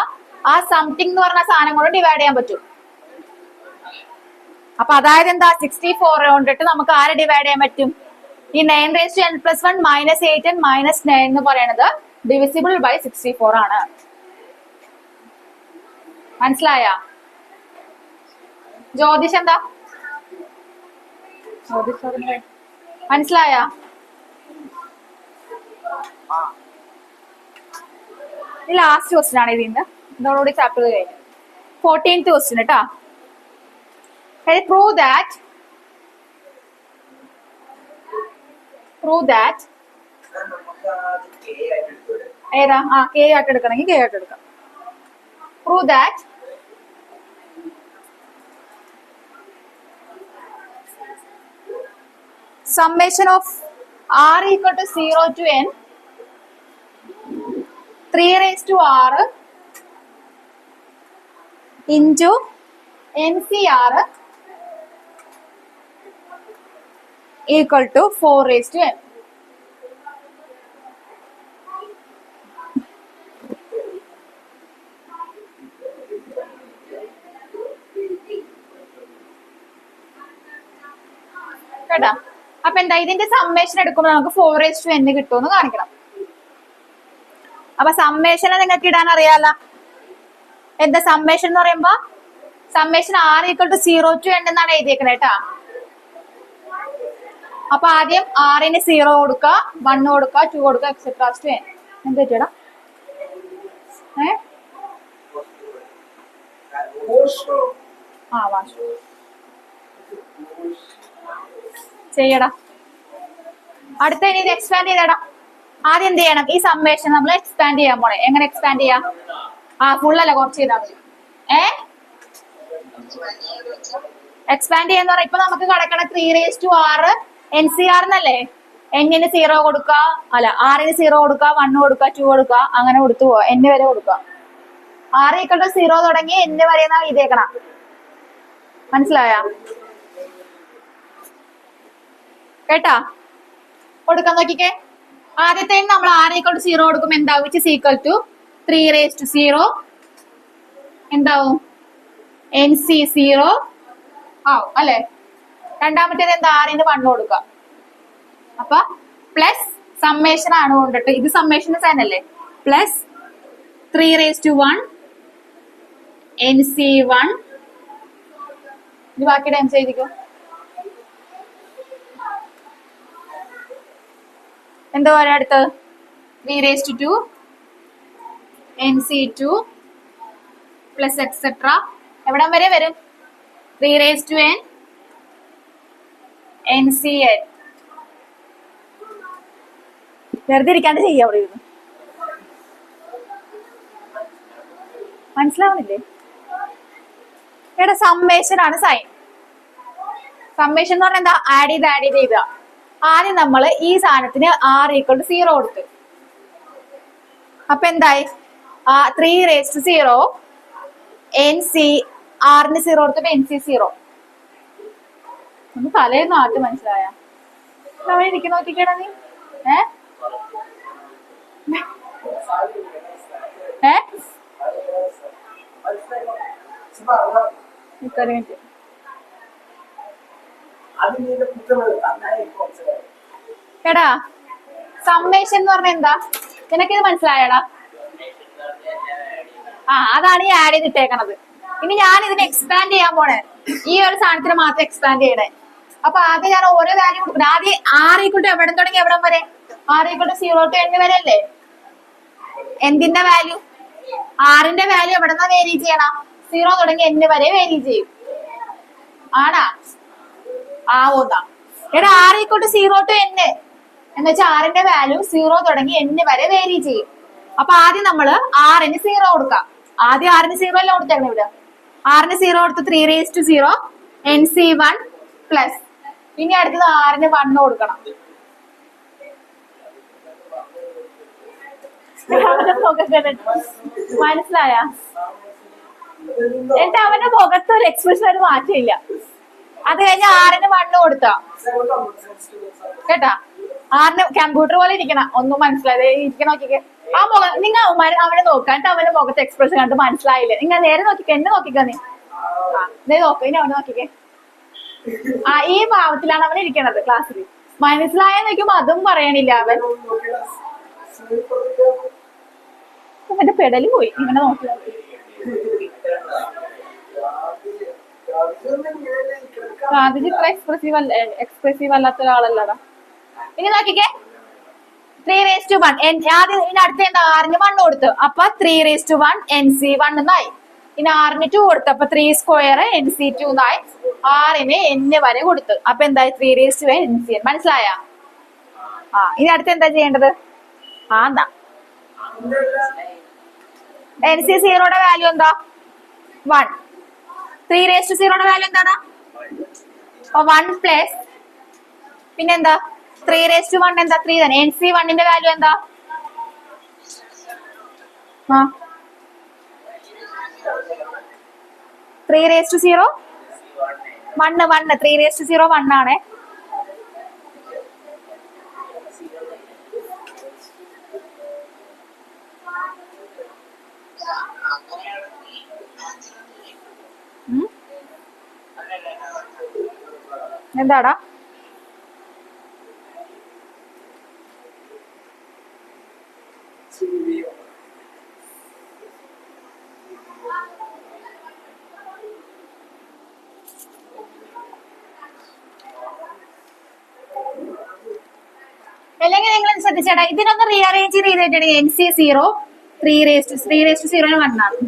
ആ സംതിങ് എന്ന് പറഞ്ഞ സാധനം കൊണ്ട് ഡിവൈഡ് ചെയ്യാൻ പറ്റും. അപ്പൊ അതായത് എന്താ? 64 കൊണ്ടിട്ട് നമുക്ക് ആരെ ഡിവൈഡ് ചെയ്യാൻ പറ്റും? ഈ 9n+1 - 8n - 9 എന്ന് പറയുന്നത് ഡിവിസിബിൾ ബൈ 64 ആണ്. മനസ്സിലായ? ജ്യോതിഷ് എന്താ? മനസ്സിലായ? ലാസ്റ്റ് ക്വസ്റ്റ്യൻ ആണ് ഇതിന്റെ. ഇതോടുകൂടി ചാപ്റ്റർ കഴിഞ്ഞു. 14th ക്വസ്റ്റ്യൻ കേട്ടാ. പ്രൂവ് ദാറ്റ് പ്രൂവ് ദാറ്റ് ഏതാ കെ ആയിട്ട് എടുക്കണമെങ്കിൽ കെ ആയിട്ട് എടുക്കാം. Prove that summation of r equal to 0 to n 3 raised to r into NCR equal to 4 raised to n. കേട്ടാ? അപ്പൊ എന്താ ഇതിന്റെ സമ്മേഷൻ എടുക്കുമ്പോൾ നമുക്ക് 4 raised to n കിട്ടുമെന്ന് കാണിക്കണം. അപ്പൊ സമ്മേഷനെ നിങ്ങൾക്ക് ഇടാൻ അറിയാലോ. എന്താ സമ്മേഷൻ എന്ന് പറയുമ്പോ summation r equal to 0 to n എന്നാണ് എഴുതിയേക്കണേ കേട്ടാ. അപ്പൊ ആദ്യം r-ന് 0 കൊടുക്കുക, 1 കൊടുക്കുക, 2 കൊടുക്കുക, എക്സെട്രാ ടു n. എന്താ ചേട്ടാ ചെയ്യടാ. അടുത്ത ഇനി ഇത് എക്സ്പാൻഡ് ചെയ്തടാ. ആദ്യം എന്ത് ചെയ്യണം? ഈ സമ്മേഷൻ നമ്മൾ എക്സ്പാൻഡ് ചെയ്യാൻ പോണേ. എങ്ങനെ എക്സ്പാൻഡ് ചെയ്യാം? ഫുള്ളല്ല, കുറച്ച് ചെയ്താൽ മതി. എക്സ്പാൻഡ് ചെയ്യാന്ന് പറഞ്ഞാൽ ഇപ്പൊ നമുക്ക് കിടക്കണ 3 raised to r NCR എന്നല്ലേ. n-ന് 0 കൊടുക്കുക, അല്ല r-ന് 0 കൊടുക്കുക, 1 കൊടുക്കുക, 2 കൊടുക്കുക, അങ്ങനെ കൊടുത്തു പോവാ. n വരെ കൊടുക്കുക. r ഈക്വൽ ടു 0 തുടങ്ങി n വരെ ഇതേക്കണം. മനസ്സിലായ? കേട്ടാ? കൊടുക്കാൻ നോക്കിക്കേ. ആദ്യത്തെ നമ്മൾ r ഈക്വൽ ടു 0 കൊടുക്കും. എന്താവും? Which is equal to 3 raised to 0 എന്താവും? NC 0 ആവും അല്ലെ. രണ്ടാമത്തേത് എന്താ? r-ന് 1 കൊടുക്കുക. അപ്പൊ പ്ലസ് സമ്മേഷൻ ആണ് കൊണ്ടിട്ട് ഇത് സമ്മേഷൻ സൈൻ അല്ലേ. പ്ലസ് 3 raised to 1 NC 1 ഇത് ബാക്കി ടൈംസ് എഴുതിക്കോ. എന്താ പറയാ അടുത്ത്? 3 raised to 2 NC 2 plus et cetera എവിടം വരെ വരും? 3 raised to n NCn. വെറുതെ ഇരിക്കാണ്ട് ചെയ്യാം. അവിടെ ഇരുന്ന് മനസ്സിലാവുന്നില്ലേ? ഇവിടെ സമ്മേഷൻ ആണ് സൈൻ. സമ്മേഷൻ എന്ന് പറഞ്ഞാൽ എന്താ? ആഡ് ചെയ്ത് ആദ്യം നമ്മൾ ഈ സാധനത്തിന് r ഈക്വൽ ടു 0 കൊടുത്തു. അപ്പൊ എന്തായി? 3 raised to 0 NC r-ന് 0 കൊടുത്തപ്പോ NC 0. ഒന്ന് തലേന്ന് ആട്ട് മനസ്സിലായ? അവിടെ ഇരിക്കുന്ന നോക്കിക്കേടാ നീ. എടാ സമ്മേഷൻ എന്ന് പറഞ്ഞ എന്താ? നിനക്കിത് മനസ്സിലായടാ? അതാണ് ഈ ആഡ് ചെയ്തിട്ടേക്കണത്. ഇനി ഞാൻ ഇതിനെ എക്സ്പാൻഡ് ചെയ്യാൻ പോണേ. ഈ ഒരു സാധനത്തിന് മാത്രം എക്സ്പാൻഡ് ചെയ്യണേ. അപ്പൊ ആദ്യം ഞാൻ ഓരോ വാല്യൂ കൊടുക്കണം. ആദ്യം r ഈക്വൽ ടു എവിടെ തുടങ്ങി എവിടം വരെ? r equal to 0 to n വരെ അല്ലേ. എന്തിന്റെ വാല്യൂ? r-ന്റെ വാല്യൂ എവിടെന്നാ വേരി ചെയ്യണം? 0 തുടങ്ങി n വരെ വേരി ചെയ്യും. ആണാ? ആവോന്നാ. എടാ r equal to 0 to n എന്ന് വെച്ചാൽ r-ന്റെ വാല്യൂ 0 തുടങ്ങി n വരെ വേരി ചെയ്യും. അപ്പൊ ആദ്യം നമ്മള് r-ന് 0 കൊടുക്കാം. ആദ്യം r-ന് 0 അല്ല കൊടുത്തേക്കണം ഇവിടെ. r-ന് 0 കൊടുത്ത് 3 raised to 0 NC 1 പ്ലസ് ഇനി അടുത്തത് r-ന് 1 കൊടുക്കണം. മനസ്സിലായ? എന്നിട്ട് അവന്റെ മുഖത്ത് ഒരു എക്സ്പ്രഷൻ ഒരു മാറ്റമില്ല. അത് കഴിഞ്ഞ് r-ന് 1 കൊടുത്താ കേട്ടാ. r-ന് കമ്പ്യൂട്ടർ പോലെ ഇരിക്കണം. ഒന്നും മനസ്സിലായത് ഇരിക്കണം. നോക്കിക്കേ ആ മുഖം. നിങ്ങൾ അവനെ നോക്കാണ്ട് അവന്റെ മുഖത്ത് എക്സ്പ്രഷൻ കണ്ട് മനസ്സിലായില്ലേ? നിങ്ങൾ നേരെ നോക്കിക്കോ. എന്നെ നോക്കിക്കോ. നീ നോക്ക്. ഇനി അവനെ നോക്കിക്കേ. ഈ ഭാവത്തിലാണ് അവൻ ഇരിക്കണത് ക്ലാസ്സിൽ. മനസ്സിലായെന്ന് നോക്കുമ്പോ അതും പറയണില്ല അവൻ. അവന്റെ പെടല് പോയി. ഇങ്ങനെ നോക്കി ഗാന്ധിജി ഇത്ര എക്സ്പ്രസീവ് അല്ലാത്ത ഒരാളല്ലടാ. ഇനി നോക്കിക്കേ. 3 raised to 1 ആദ്യം ഇനി അടുത്ത എന്താ? r-ന് 1 കൊടുത്തു. അപ്പൊ 3 raised to 1 NC 1 എന്നായി. ഇനി r-ന് 2 കൊടുത്തു. അപ്പൊ 3 square NC 2 എന്നായി. r-ന് n വരെ കൊടുത്തു. അപ്പൊ എന്തായി? 3 raised to n NCn. മനസ്സിലായ? ആ ഇനി അടുത്ത് എന്താ ചെയ്യേണ്ടത്? എന്താ NC0 വാല്യൂ എന്താ? 1. 3⁻0 വാല്യൂ എന്താണ്? 1 പ്ലസ് പിന്നെന്താ 3⁻1 എന്താ? 3 തന്നെ. NC1 വാല്യൂ എന്താ? 3⁻0 1 3⁻0 1 ആണ്. എന്താടാ? അല്ലെങ്കിൽ നിങ്ങൾ ശ്രദ്ധിച്ചേട്ടാ, ഇതിനൊന്ന് റീഅറേഞ്ച് ചെയ്തിട്ടുണ്ട്. NC0 3⁻0 1 ആണ്.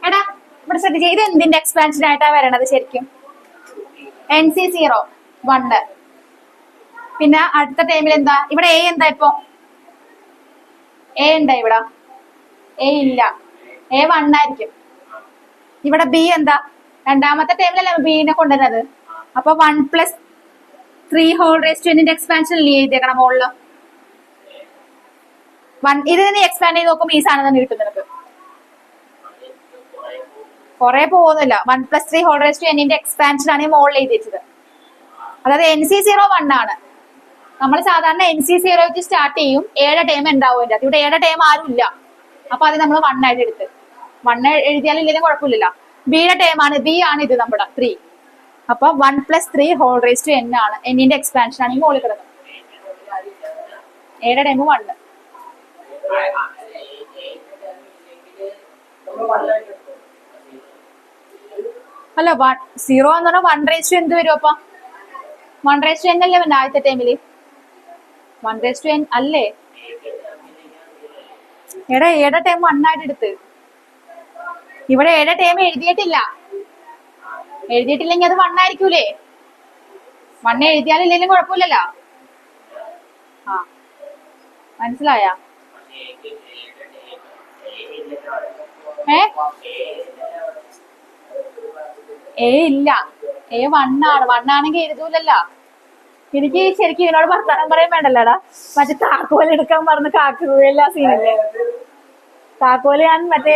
എടാ ഇവിടെ ശ്രദ്ധിച്ച, ഇത് എന്തിന്റെ എക്സ്പാൻഷൻ ആയിട്ടാ വരണത് ശരിക്കും? NC0 1. പിന്നെ അടുത്ത ടൈമിൽ എന്താ ഇവിടെ? A എന്താ ഇപ്പൊ? A ഉണ്ടാ ഇവിടെ? A ഇല്ല. A 1 ആയിരിക്കും. ഇവിടെ B എന്താ? രണ്ടാമത്തെ ടൈമിലല്ലേ ബിനെ കൊണ്ടുവരുന്നത്. അപ്പൊ 1 + 3⁻n എക്സ്പാൻഷൻ അല്ലേ എഴുതിയേക്കണം മുകളില്. ഇത് നീ എക്സ്പാൻഡ് ചെയ്ത് നോക്കുമ്പോ ഈ സാധനം തന്നെ കിട്ടും നിനക്ക്. കുറെ പോകുന്നില്ല. 1 + 3⁻n എക്സ്പാൻഷൻ ആണ് ഈ മുകളിൽ എഴുതിയത്. അതായത് NC0 1 ആണ്. നമ്മൾ സാധാരണ NC0 സ്റ്റാർട്ട് ചെയ്യും. 7 ടൈം ഉണ്ടാവും അതിന്റെ. ഇവിടെ 7 ടൈം ആരും ഇല്ല. അപ്പൊ അത് നമ്മൾ 1 ആയിട്ട് എടുത്ത് 1 എഴുതിയാലും ഇല്ലെങ്കിലും കുഴപ്പമില്ല. ബിയുടെ ടൈം ആണ്. ബി ആണ് ഇത് നമ്മുടെ 3. അപ്പൊ 1 + 3⁻n ആണ്. n എക്സ്പാൻഷൻ ആണ് ഈ മുകളിൽ കിടക്കുന്നത്. 7 ടൈം 1. അല്ല 0 എന്ന് പറഞ്ഞാൽ 1 എന്ത് വരും? അപ്പൊ 1n അല്ലേ പിന്നെ ആദ്യത്തെ ടൈമില്? 1n അല്ലേ? എടാ 7 ടൈം 1 ആയിട്ട് എടുത്ത്. ഇവിടെ 7 ടൈം എഴുതിയിട്ടില്ല. എഴുതിയിട്ടില്ലെങ്കിൽ അത് 1 ആയിരിക്കൂലേ? 1 എഴുതിയാലും ഇല്ലെങ്കിലും കുഴപ്പമില്ലല്ലോ. മനസ്സിലായ? A ഇല്ല. A 1 ആണ്. 1 ആണെങ്കിൽ എഴുതൂലല്ലോ. എനിക്ക് ശരിക്കും ഇതിനോട് വർത്താനം പറയാൻ വേണ്ടല്ലോടാ. മറ്റേ താക്കോൽ എടുക്കാൻ പറഞ്ഞ് കാക്കുകയല്ല സീനല്ലേ? താക്കോല് ഞാൻ മറ്റേ